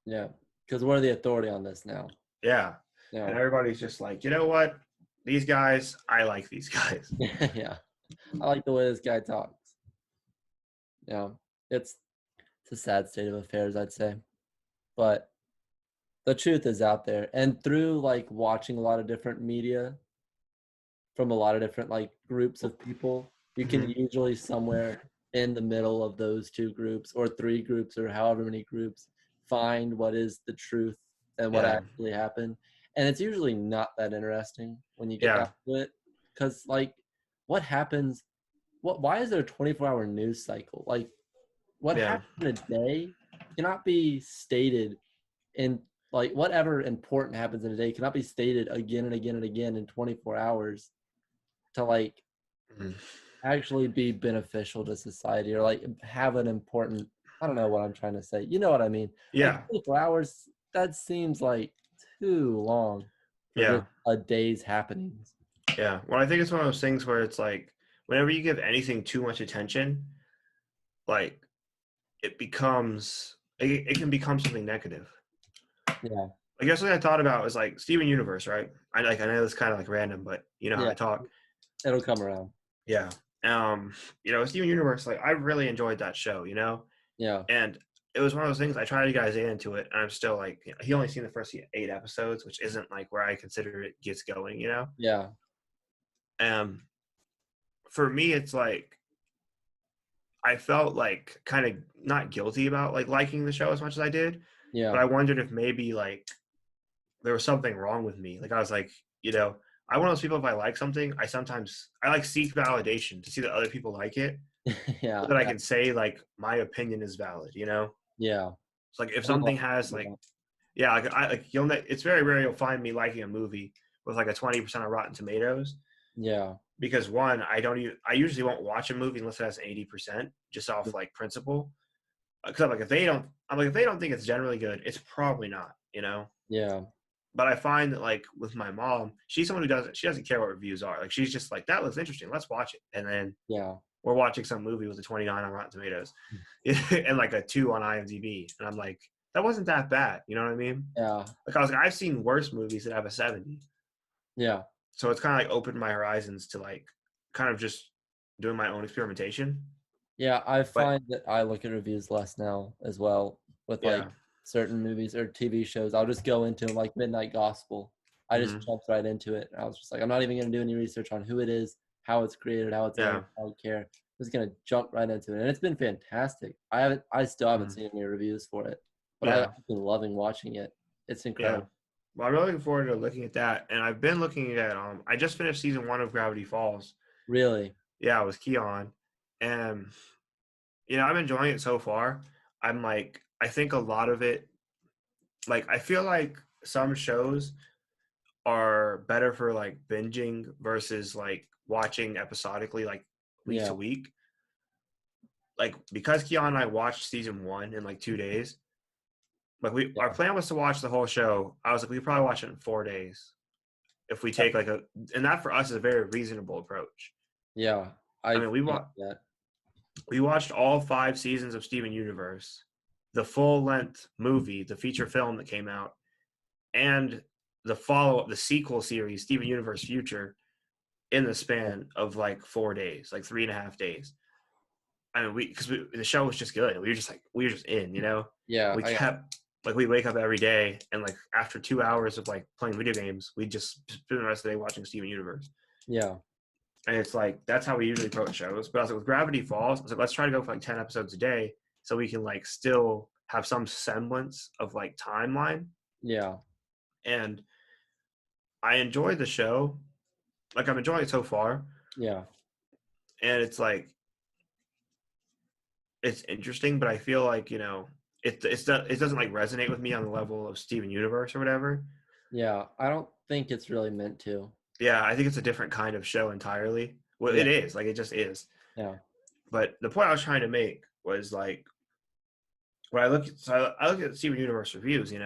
yeah. Because we're the authority on this now. Yeah. Yeah, And everybody's just like, you know what? These guys, I like these guys. yeah. I like the way this guy talks. Yeah, it's it's a sad state of affairs, I'd say, but the truth is out there, and through like watching a lot of different media from a lot of different like groups of people, you can Mm-hmm. usually somewhere in the middle of those two groups or three groups or however many groups find what is the truth and what Yeah. actually happened. And it's usually not that interesting when you get down Yeah. to it. Because like what happens why is there a 24-hour news cycle? Like what Yeah. happens in a day cannot be stated in like whatever important happens in a day cannot be stated again and again and again in 24 hours to like Mhm. actually be beneficial to society or like have an important I don't know what I'm trying to say. You know what I mean? Like Yeah. 24 hours, that seems like too long for Yeah. just a day's happenings. Yeah. Well, I think it's one of those things where it's like whenever you give anything too much attention, like it can become something negative. Yeah. I guess what I thought about was like Steven Universe, right? I know it's kind of like random, but you know how Yeah. I talk. It'll come around. Yeah. Steven Universe, like I really enjoyed that show. Yeah. And it was one of those things I tried to guys into it, and I'm still like, he only seen the first 8 episodes, which isn't like where I consider it gets going. Yeah. Um, for me, it's like I felt like kind of not guilty about like liking the show as much as I did, but Yeah. I wondered if maybe like there was something wrong with me. Like I was like, I'm one of those people. If I like something, I like seek validation to see that other people like it, so Yeah. that I can say like my opinion is valid. Yeah. It's like if I love something has like that. yeah, like it's very rare you'll find me liking a movie with like a 20% of Rotten Tomatoes Yeah. because one, I usually won't watch a movie unless it has 80% just off like principle. Because if they don't think it's generally good, it's probably not. Yeah. But I find that like with my mom, she's someone she doesn't care what reviews are. Like she's just like that looks interesting, let's watch it, and then Yeah. we're watching some movie with a 29 on Rotten Tomatoes and like a 2 on IMDb, and I'm like, that wasn't that bad. You know what I mean? Yeah. Like I was like, I've seen worse movies that have a 70. Yeah. So it's kind of like opened my horizons to like kind of just doing my own experimentation. Yeah, I But find that I look at reviews less now as well with like yeah, certain movies or TV shows. I'll just go into like Midnight Gospel. I just hmm jumped right into it. I was just like, I'm not even gonna do any research on who it is, how it's created, how it's made. yeah, I don't care. I'm just gonna jump right into it, and it's been fantastic. I still haven't hmm seen any reviews for it, but I've yeah, been loving watching it. It's yeah. incredible. Well, I'm really looking forward to looking at that, and I've been looking at. I just finished season 1 of Gravity Falls. Really. Yeah, with Keon, and I'm enjoying it so far. I'm like, I think a lot of it, like, I feel like some shows are better for like binging versus like watching episodically like week to Yeah. week. Like because Keon and I watched season 1 in like 2 days. Like our Yeah. plan was to watch the whole show. I was like, we could probably watch it in 4 days if we take like and that for us is a very reasonable approach. Yeah. I I mean, get that. we watched all 5 seasons of Steven Universe, the full length movie, the feature film that came out, and the follow up, the sequel series, Steven Universe Future, in the span of like 4 days, like 3.5 days. I mean, because the show was just good. We were just in, you know. Yeah. We kept like we wake up every day, and like after 2 hours of like playing video games, we just spend the rest of the day watching Steven Universe. Yeah. And it's like that's how we usually approach shows. But I was like, with Gravity Falls, I was like, let's try to go for like 10 episodes a day, so we can like still have some semblance of like timeline. Yeah. And I enjoy the show. Like I'm enjoying it so far, Yeah. and it's like it's interesting, but I feel like it doesn't like resonate with me on the level of Steven Universe or whatever. Yeah. I don't think it's really meant to. Yeah, I think it's a different kind of show entirely. Well, Yeah. it is like it just is. Yeah. But the point I was trying to make was like when I look at Steven Universe reviews, and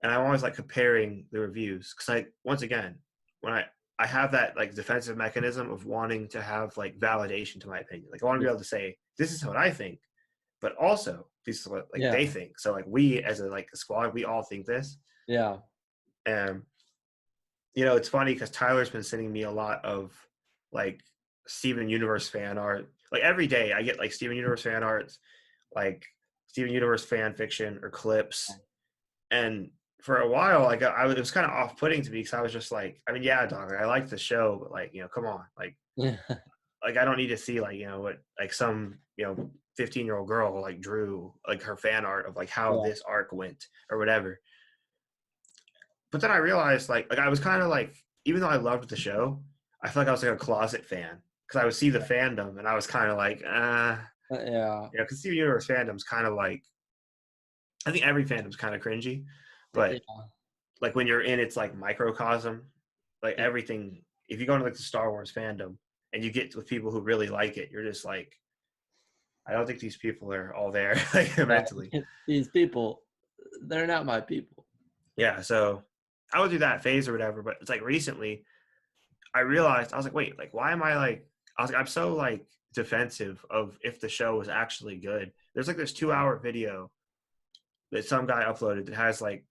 I'm always like comparing the reviews because once again when I have that like defensive mechanism of wanting to have like validation to my opinion. Like I want to be able to say this is what I think, but also this is what like Yeah. they think. So like we as a squad, we all think this. Yeah. And it's funny because Tyler's been sending me a lot of like Steven Universe fan art. Like every day I get like Steven Universe fan arts, like Steven Universe fan fiction or clips. And for a while, like it was kind of off-putting to me because I was just like, I mean, yeah, dog, I like the show, but like, come on, Yeah. like I don't need to see like what like some 15-year-old girl like drew like her fan art of like how Yeah. this arc went or whatever. But then I realized like I was kind of like, even though I loved the show, I felt like I was like a closet fan because I would see the fandom and I was kind of like, Yeah. because Steven Universe fandom's kind of like, I think every fandom's kind of cringy, but Yeah. like when you're in its like microcosm, like Yeah. everything. If you go into like the Star Wars fandom and you get with people who really like it, you're just like, I don't think these people are all there like mentally. These people, they're not my people. Yeah, so I would do that phase or whatever. But it's like recently, I realized I was like, wait, like why am I like? I was like, I'm so like defensive of if the show was actually good. There's like this 2-hour video that some guy uploaded that has like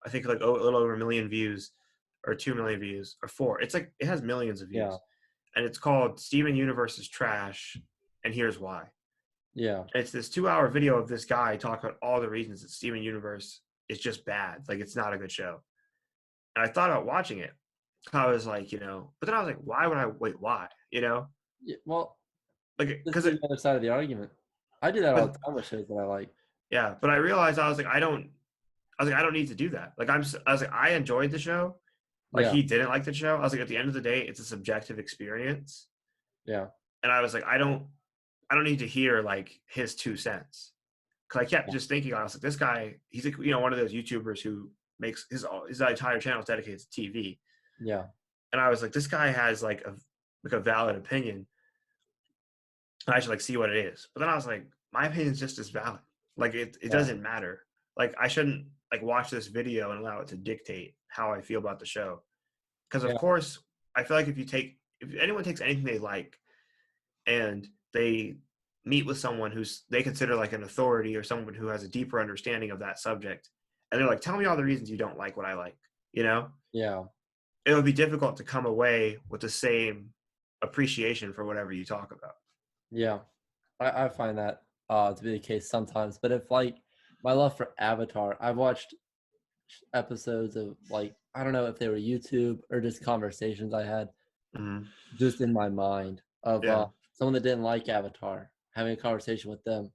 I think like a little over 1 million views or 2 million views or four. It's like it has millions of Yeah. views. And it's called Steven Universe is Trash, and here's why. Yeah. And it's this 2-hour video of this guy talking about all the reasons that Steven Universe is just bad. Like it's not a good show. And I thought about watching it. I was like, but then I was like, why would I wait? Why? Yeah. Well, Like this is because the other side of the argument. I do that all but the time with shows that I like. yeah, but I realized I was like, I don't need to do that. Like I was like, I enjoyed the show. Like Yeah. he didn't like the show. I was like, at the end of the day, it's a subjective experience. Yeah. And I was like, I don't need to hear like his 2 cents. Cause I kept just thinking, I was like, this guy, he's like, one of those YouTubers who makes his entire channel is dedicated to TV. Yeah. And I was like, this guy has like a valid opinion. And I should like see what it is. But then I was like, my opinion is just as valid. Like it Yeah. doesn't matter. Like I shouldn't like watch this video and allow it to dictate how I feel about the show. Because of Yeah. course, I feel like if anyone takes anything they like and they meet with someone who's they consider like an authority or someone who has a deeper understanding of that subject, and they're like, tell me all the reasons you don't like what I like, Yeah. it would be difficult to come away with the same appreciation for whatever you talk about. Yeah. I find that to be the case sometimes. But if like my love for Avatar, I've watched episodes of like I don't know if they were YouTube or just conversations I had Mm-hmm. just in my mind of Yeah. someone that didn't like Avatar, having a conversation with them.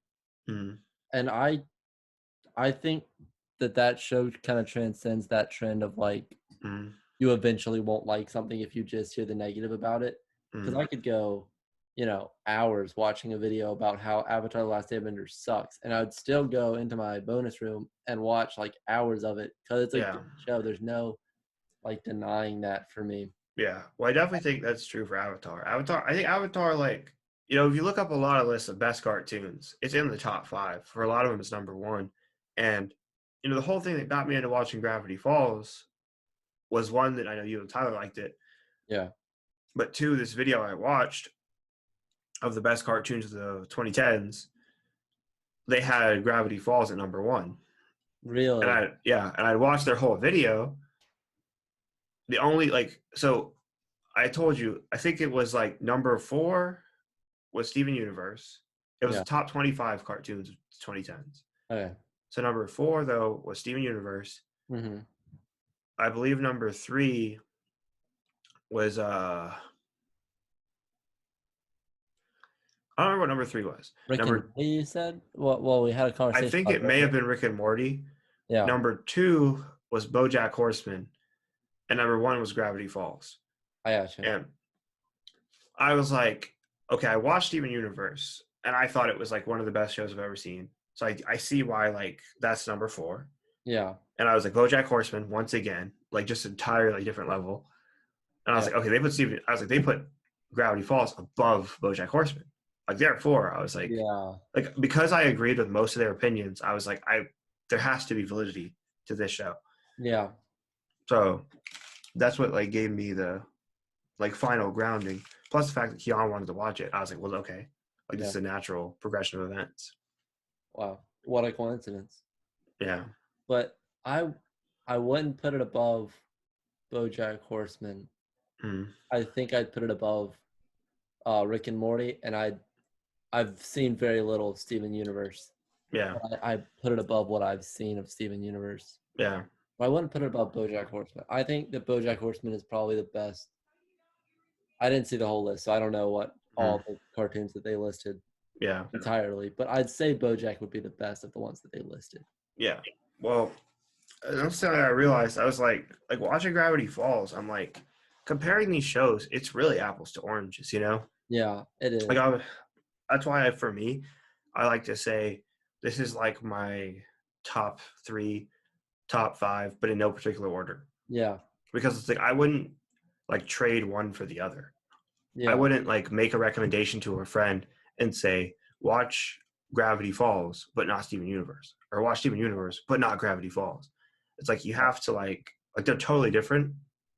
Mm-hmm. And I think that show kind of transcends that trend of like Mm-hmm. you eventually won't like something if you just hear the negative about it. Because Mm-hmm. I could go, hours watching a video about how Avatar: The Last Airbender sucks, and I would still go into my bonus room and watch like hours of it because it's a Yeah. good show. There's no like denying that for me. Yeah. Well, I definitely think that's true for Avatar. I think Avatar, like, if you look up a lot of lists of best cartoons, it's in the top 5. For a lot of them, it's number 1. And, the whole thing that got me into watching Gravity Falls was, one, that I know you and Tyler liked it, Yeah. but 2, this video I watched of the best cartoons of the 2010s, they had Gravity Falls at number 1. And Really? I watched their whole video. The only, like, so I told you, I think it was like number 4 was Steven Universe. It was Yeah. the top 25 cartoons of 2010s. Okay. So number 4 though was Steven Universe. Mm-hmm. I believe number 3 was I don't remember what number 3 was. Rick and Number Morty, you said? Well, we had a I conversation think about it may that. have been Rick and Morty. Yeah. Number 2 was BoJack Horseman, and number 1 was Gravity Falls. I got you. And I was like, okay, I watched Steven Universe, and I thought it was like one of the best shows I've ever seen. So I see why, like, that's number 4. Yeah. And I was like, BoJack Horseman, once again, like, just entirely different level. And I was like, okay, they put Gravity Falls above BoJack Horseman. Like, therefore, I was like, Yeah. because I agreed with most of their opinions, I was like, there has to be validity to this show. Yeah. So that's what, like, gave me the, like, final grounding. Plus the fact that Keon wanted to watch it, I was like, well, okay, like, this is a natural progression of events. Wow. What a coincidence. Yeah. But I wouldn't put it above BoJack Horseman. Mm. I think I'd put it above Rick and Morty, and I've seen very little of Steven Universe. Yeah. I put it above what I've seen of Steven Universe. Yeah. But I wouldn't put it above BoJack Horseman. I think that BoJack Horseman is probably the best. I didn't see the whole list, so I don't know what all the cartoons that they listed Yeah. entirely. But I'd say BoJack would be the best of the ones that they listed. Yeah. Well, that's something I realized. I was like watching Gravity Falls, I'm like, comparing these shows, it's really apples to oranges, Yeah, it is. Like, that's why for me, I like to say this is like my top 3, top 5, but in no particular order. Yeah. Because it's like I wouldn't like trade one for the other. Yeah. I wouldn't like make a recommendation to a friend and say, watch Gravity Falls, but not Steven Universe, or watch Steven Universe, but not Gravity Falls. It's like you have to like they're totally different.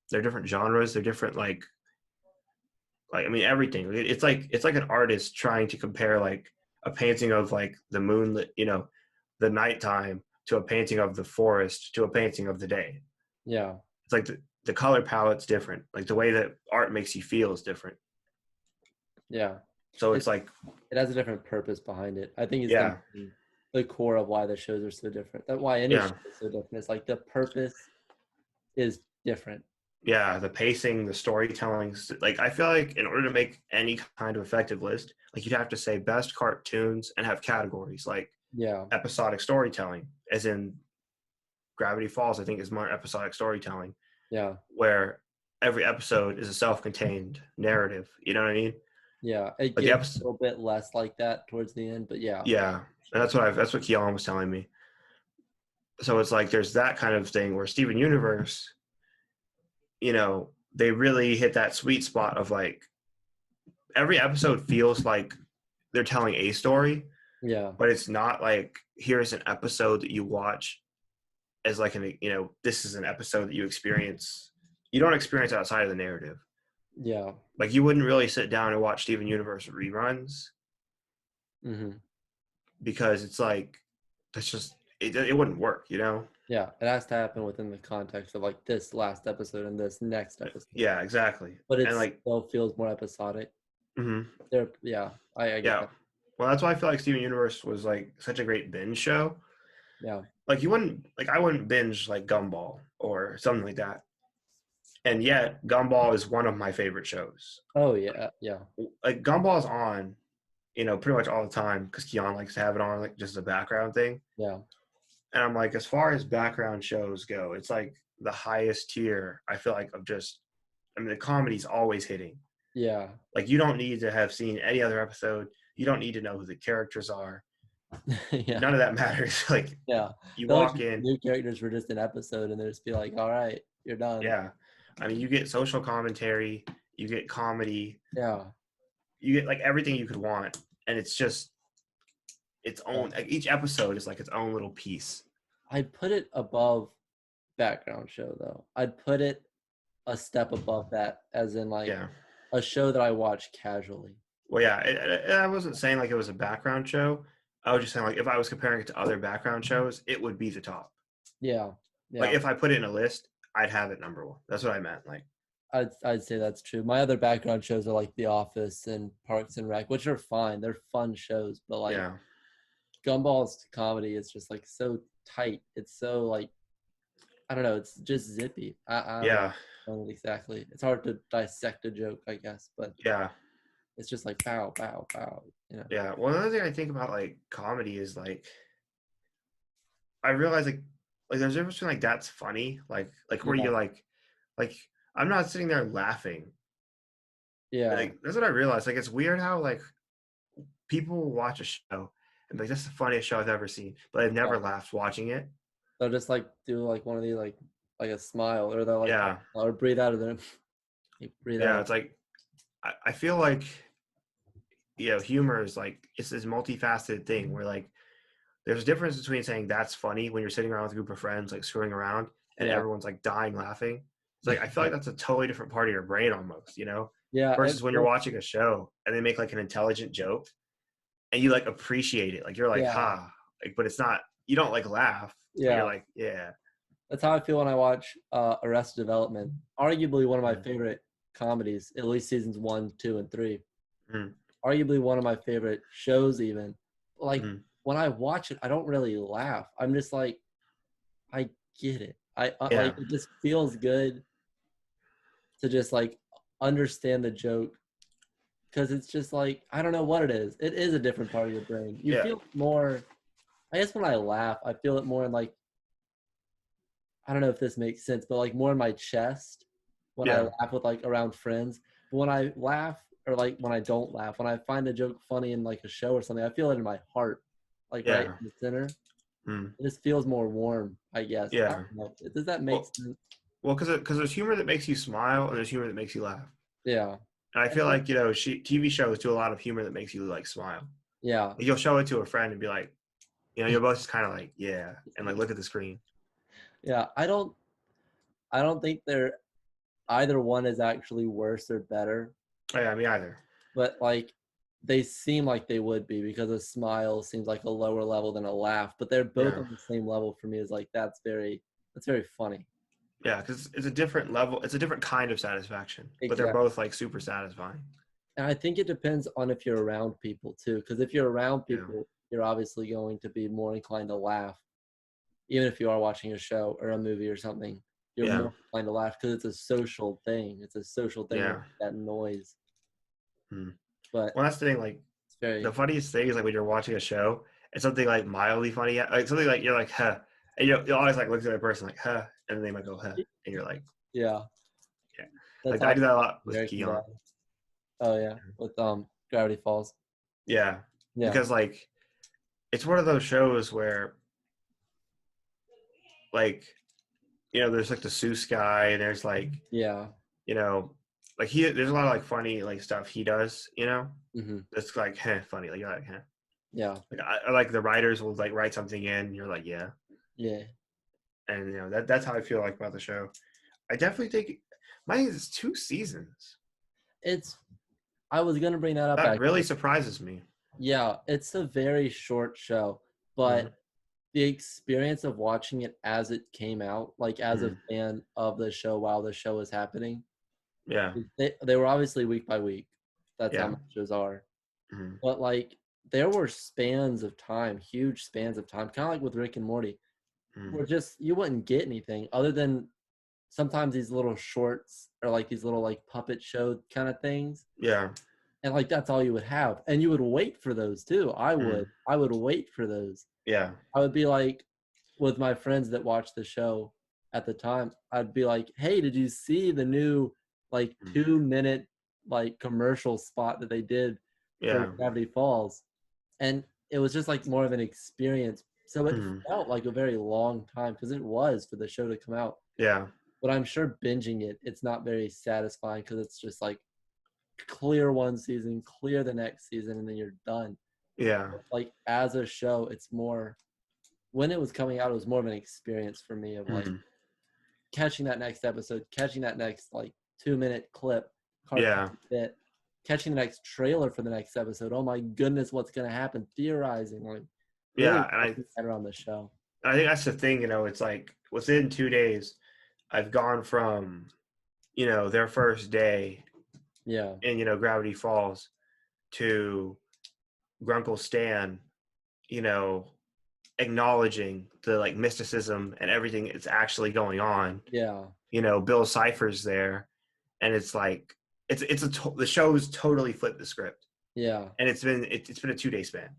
They're different genres. They're different like I mean everything. It's like an artist trying to compare like a painting of like the moonlit, the nighttime to a painting of the forest to a painting of the day. Yeah. It's like the color palette's different. Like the way that art makes you feel is different. Yeah. So it's like it has a different purpose behind it. I think it's the core of why the shows are so different. That's why any show is so different. It's like the purpose is different. Yeah, the pacing, the storytelling. Like I feel like in order to make any kind of effective list, like you'd have to say best cartoons and have categories like episodic storytelling, as in Gravity Falls, I think is more episodic storytelling. Yeah. Where every episode is a self-contained narrative. You know what I mean? Yeah. It gets a little bit less like that towards the end, but yeah. Yeah. And that's what Keon was telling me. So it's like there's that kind of thing where Steven Universe, they really hit that sweet spot of like every episode feels like they're telling a story. Yeah. But it's not like here's an episode that you watch as like this is an episode that you experience. You don't experience outside of the narrative. Yeah. Like you wouldn't really sit down and watch Steven Universe reruns. Mm-hmm. Because it's like that's just it wouldn't work, Yeah, it has to happen within the context of like this last episode and this next episode. Yeah, exactly. But it still feels more episodic. Mm-hmm. I get that. Well, that's why I feel like Steven Universe was like such a great binge show. Yeah. Like I wouldn't binge like Gumball or something like that. And yet Gumball is one of my favorite shows. Oh yeah, yeah. Like Gumball's on, pretty much all the time because Keon likes to have it on like just a background thing. Yeah. And I'm like, as far as background shows go, it's like the highest tier, I feel like, of just, the comedy's always hitting. Yeah. Like, you don't need to have seen any other episode. You don't need to know who the characters are. Yeah. None of that matters. Like, yeah. you walk in. New characters for just an episode and they just be like, all right. You're done. Yeah. I mean, you get social commentary, you get comedy, Yeah. you get like everything you could want, and it's just its Yeah. own. Like, each episode is like its own little piece. I'd put it above background show though. I'd put it a step above that, as in like Yeah. a show that I watch casually. Well, yeah. I wasn't saying like it was a background show. I was just saying like if I was comparing it to other background shows, it would be the top. Yeah. Like Yeah. if I put it in a list, I'd have it number one. That's what I meant. Like, I'd say that's true. My other background shows are like The Office and Parks and Rec, which are fine. They're fun shows, but like yeah, Gumball's comedy is just like so tight. It's so like I don't know. It's just zippy. I don't yeah, know exactly. It's hard to dissect a joke, I guess, but yeah, it's just like pow, pow, pow. You know? yeah. Well, another thing I think about like comedy is like I realize like there's a difference between like that's funny, like where Yeah, you're like I'm not sitting there laughing. yeah, Like that's what I realized. Like it's weird how like people will watch a show and be like that's the funniest show I've ever seen, but I've yeah. never laughed watching it. They'll just like do like one of these like a smile, or they'll like Yeah, or breathe out of them. Breathe yeah. out. It's like I feel like humor is like it's this multifaceted thing where like there's a difference between saying that's funny when you're sitting around with a group of friends like screwing around and Yeah, everyone's like dying laughing. It's like I feel like that's a totally different part of your brain almost, yeah. versus when you're watching a show and they make like an intelligent joke and you like appreciate it. Like you're like, Yeah, ha, like, but it's not you don't like laugh, but you're yeah. like, yeah. That's how I feel when I watch Arrested Development. Arguably one of my Mm, favorite comedies, at least seasons 1, 2, and 3. mm, Arguably one of my favorite shows, even. Like mm. when I watch it, I don't really laugh. I'm just like, I get it. I Yeah. like it just feels good to just like understand the joke, because it's just like I don't know what it is. It is a different part of your brain. You Yeah. feel it more. I guess when I laugh, I feel it more in like I don't know if this makes sense, but like more in my chest when I Yeah. laugh with like around friends. But when I laugh or like when I don't laugh, when I find a joke funny in like a show or something, I feel it in my heart, like right Yeah. in the center. Mm, It just feels more warm, I guess. I yeah. don't know. Does that make Well, sense? because there's humor that makes you smile and there's humor that makes you laugh. Yeah. And I And feel like, like, TV shows do a lot of humor that makes you like smile. yeah. Like, you'll show it to a friend and be like, you'll both just kind of like, yeah, and like look at the screen. Yeah. I don't think they're either one is actually worse or better, Oh, yeah, me either. but like they seem like they would be, because a smile seems like a lower level than a laugh, but they're both Yeah, on the same level for me. Is like that's very funny. yeah, because it's a different level. It's a different kind of satisfaction, but they're Exactly. both like super satisfying. And I think it depends on if you're around people too, because if you're around Yeah, people, you're obviously going to be more inclined to laugh, even if you are watching a show or a movie or something. You're yeah, more inclined to laugh because it's a social thing. It's a social thing with yeah. that noise. Hmm. But Well, that's the thing. Like it's very the funniest thing is like when you're watching a show, it's something like mildly funny, like something like you're like, huh, and you always like look at the other person like, huh, and then they might go, huh, and you're like, yeah. yeah, That's like how I I do that a feel lot with American Keon. Dad. Oh yeah, with Gravity Falls. Yeah, Yeah, because like it's one of those shows where like there's like the Seuss guy, and there's like yeah, you know like there's a lot of like funny like stuff he does, hmm that's like funny, like you're like yeah, like I like the writers will like write something in, and you're like yeah, yeah. and that's how I feel like about the show. I definitely think my thing is it's 2 seasons. It's. I was gonna bring that up That really actually. surprises me. Yeah, it's a very short show, Hmm. but the experience of watching it as it came out, like as a Hmm. fan of the show while the show was happening, Yeah, they were obviously week by week. That's how yeah. most shows are. Hmm. But like there were spans of time, huge spans of time, kind of like with Rick and Morty, Hmm. where just you wouldn't get anything other than sometimes these little shorts or like these little like puppet show kind of things. Yeah. And like that's all you would have. And you would wait for those too. I Hmm. would. I would wait for those. Yeah. I would be like with my friends that watched the show at the time, I'd be like, "Hey, did you see the new like Hmm. 2 minute like commercial spot that they did for Yeah. Gravity Falls?" And it was just like more of an experience. So it Hmm. felt like a very long time, because it was for the show to come out. Yeah. but I'm sure binging it's not very satisfying because it's just like clear one season, clear the next season, and then you're done. Yeah. Like as a show, it's more when it was coming out, it was more of an experience for me of like Mhm. catching that next episode, catching that next like 2 minute clip, cartoon Yeah. bit, catching the next trailer for the next episode. Oh my goodness, what's gonna happen? Theorizing, like really Yeah. And wrapping my head around the show. I think that's the thing, it's like within 2 days, I've gone from, their first day Yeah, in, Gravity Falls to Grunkle Stan, you know, acknowledging the like mysticism and everything that's actually going on. yeah, Bill Cipher's there, and it's like the show's totally flipped the script, yeah, and it's been a 2 day span,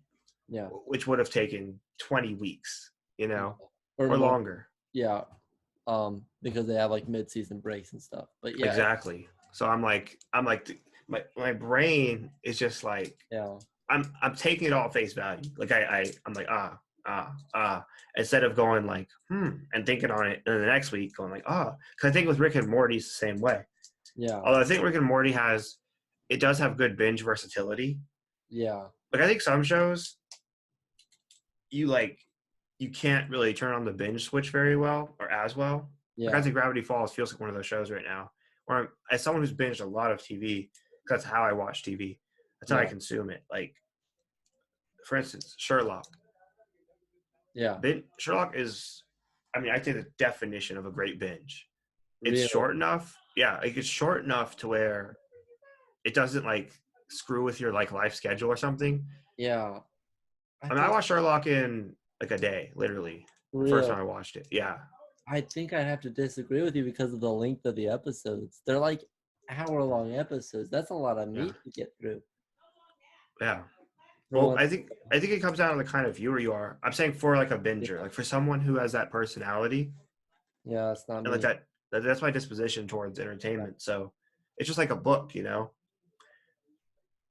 yeah, which would have taken 20 weeks, yeah. Or or more. longer. Yeah, because they have like mid-season breaks and stuff. But yeah, Exactly. So my brain is just like yeah, I'm taking it all at face value. Like I'm like instead of going like and thinking on it, and then the next week going like because I think with Rick and Morty's the same way. yeah, Although I think Rick and Morty does have good binge versatility. yeah, Like I think some shows you can't really turn on the binge switch very well or as well. Like I yeah, think Gravity Falls feels like one of those shows right now where as someone who's binged a lot of TV, that's how I watch TV. That's how I yeah, consume it. Like for instance, Sherlock. yeah. Sherlock is, I mean, I think the definition of a great binge. It's Really, short enough. Yeah, like it's short enough to where it doesn't like screw with your like life schedule or something. yeah. I I mean, I think watched Sherlock in like a day, literally. The first real. time I watched it. Yeah. I think I'd have to disagree with you because of the length of the episodes. They're like hour-long episodes. That's a lot of Yeah. meat to get through. Yeah. For Well, one, I think it comes down to the kind of viewer you are. I'm saying for like a yeah, binger, like for someone who has that personality yeah, it's not and like me. that's my disposition towards Yeah, entertainment. So it's just like a book.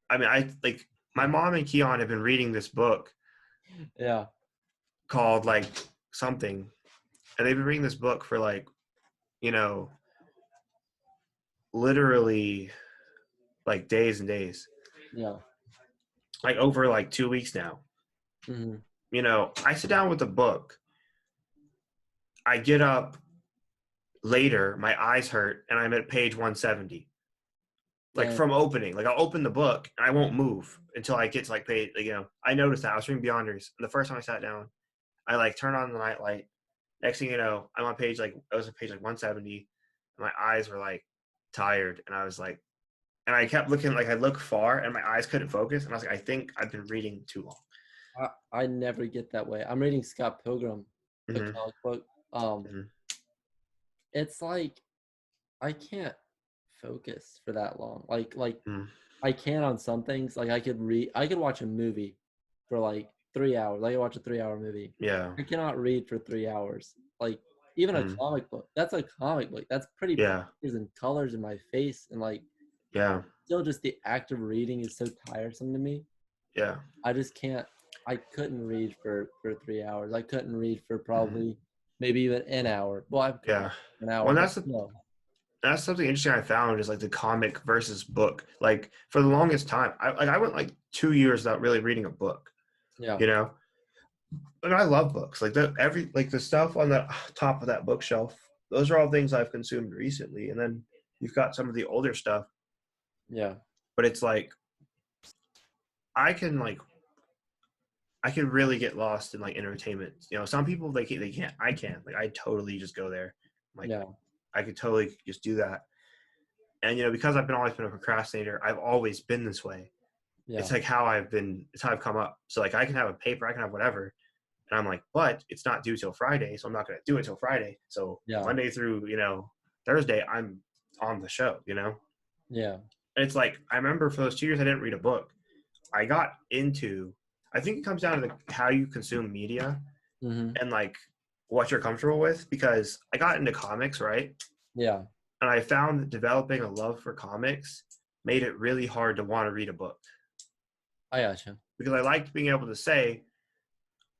I mean, I like my mom and Keon have been reading this book yeah, called like something, and they've been reading this book for like, you know, literally like days and days, yeah. like over like 2 weeks now. Hmm. I sit down with the book, I get up later, my eyes hurt, and I'm at page 170. Like Dang. from opening, like I'll open the book and I won't move until I get to like page. Like, I noticed that I was reading Beyonders, and the first time I sat down, I like turned on the nightlight. Next thing you know, I'm on page like I was on page like 170, and my eyes were like tired, and I was like, and I kept looking like I looked far, and my eyes couldn't focus, and I was like, I think I've been reading too long. I never get that way. I'm reading Scott Pilgrim, the Mm-hmm. comic book. Mm-hmm. It's like I can't focus for that long. Like Mm-hmm. I can on some things. Like I could watch a movie for like 3 hours. Like I watch a 3 hour movie. Yeah. I cannot read for 3 hours. Like even a Mm-hmm. comic book. That's a comic book. That's pretty Yeah. pictures and colors in my face, and like Yeah. still just the act of reading is so tiresome to me. Yeah. I just can't. I couldn't read for 3 hours. I couldn't read for Mm-hmm. probably maybe even an hour. Well, I could Yeah. read for an hour, Well, but that's the no. that's something interesting I found is like the comic versus book. Like for the longest time, I went like 2 years without really reading a book. Yeah, You know, and I love books. Like the stuff on the top of that bookshelf. Those are all things I've consumed recently. And then you've got some of the older stuff, yeah, but it's like I can like I can really get lost in like entertainment. Some people they can't. I can. Like I totally just go there. Like yeah, I could totally just do that. And because I've always been a procrastinator, I've always been this way. It's yeah, like it's how I've come up. So like I can have a paper, I can have whatever. And I'm like, but it's not due till Friday, so I'm not gonna do it till Friday. So yeah, Monday through, Thursday, I'm on the show. yeah. And it's like I remember for those 2 years I didn't read a book. I got into I think it comes down to how you consume media Mm-hmm. and like what you're comfortable with because I got into comics, right? Yeah, And I found that developing a love for comics made it really hard to want to read a book I gotcha. because I liked being able to say,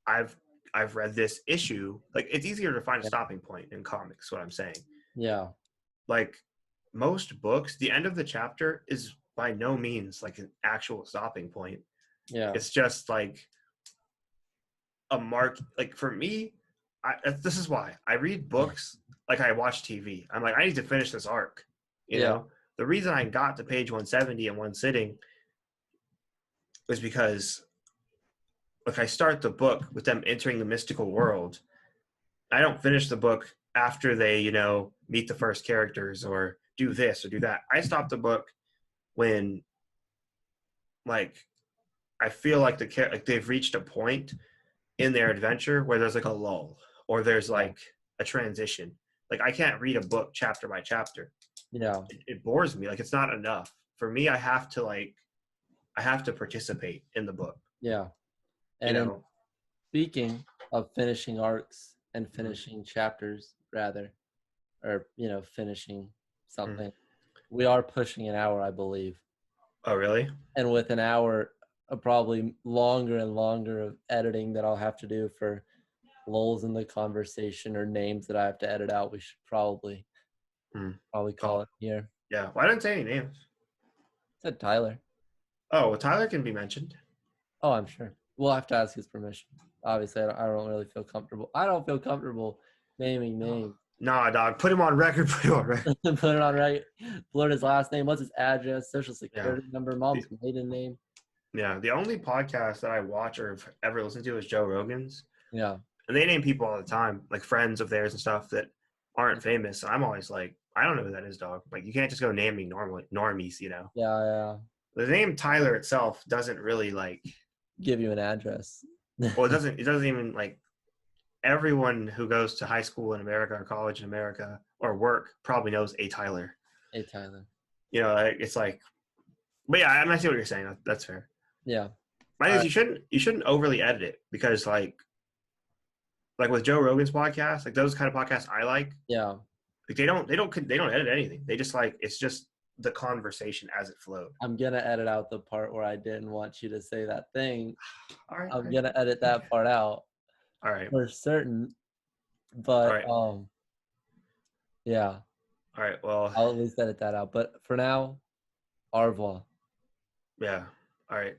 I've I've read this issue. Like it's easier to find a Yeah, stopping point in comics. What I'm saying, Yeah. Like most books, the end of the chapter is by no means like an actual stopping point. Yeah. It's just like a mark. Like for me, this is why I read books like I watch TV. I'm like, I need to finish this arc. You Yeah. know, the reason I got to page 170 in one sitting was because like I start the book with them entering the mystical world. I don't finish the book after they, meet the first characters or do this or do that. I stop the book when like I feel like like they've reached a point in their adventure where there's like a lull or there's Yeah. like a transition. Like I can't read a book chapter by chapter. Yeah. It bores me. Like it's not enough. For me, I have to participate in the book. Yeah. You And in know. speaking of finishing arcs and Mhm. finishing chapters, rather, or finishing Mhm. something, we are pushing an hour, I believe. Oh really? And with an hour, probably longer and longer of editing that I'll have to do for lulls in the conversation or names that I have to edit out, we should probably Mhm. call it here. Yeah. Well, I didn't say any names. Said Tyler. Oh, well, Tyler can be mentioned. Oh, I'm sure. We'll have to ask his permission. Obviously, I don't really feel comfortable. I don't feel comfortable naming names. Nah, dog. Put him on record. Put him on record. Put it on right. Blurt his last name. What's his address? Social Yeah. security number. Mom's maiden name. Yeah. The only podcast that I watch or have ever listened to is Joe Rogan's. Yeah. And they name people all the time, like friends of theirs and stuff that aren't famous. And I'm always like, I don't know who that is, dog. Like you can't just go naming normies, Yeah. Yeah. The name Tyler itself doesn't really like Give you an address. well, it doesn't even like everyone who goes to high school in America or college in America or work probably knows a Tyler. Hey, Tyler. It's like but yeah, I see what you're saying. That's fair. Yeah. My thing is you shouldn't overly edit it because like with Joe Rogan's podcast, like those kind of podcasts I like, Yeah. like they don't edit anything. They just like it's just the conversation as it flowed. I'm gonna edit out the part where I didn't want you to say that thing. All right. I'm gonna edit that part out All right. for certain. All But right. yeah, All right. Well, I'll at least edit that out. But for now, au revoir. yeah. All right.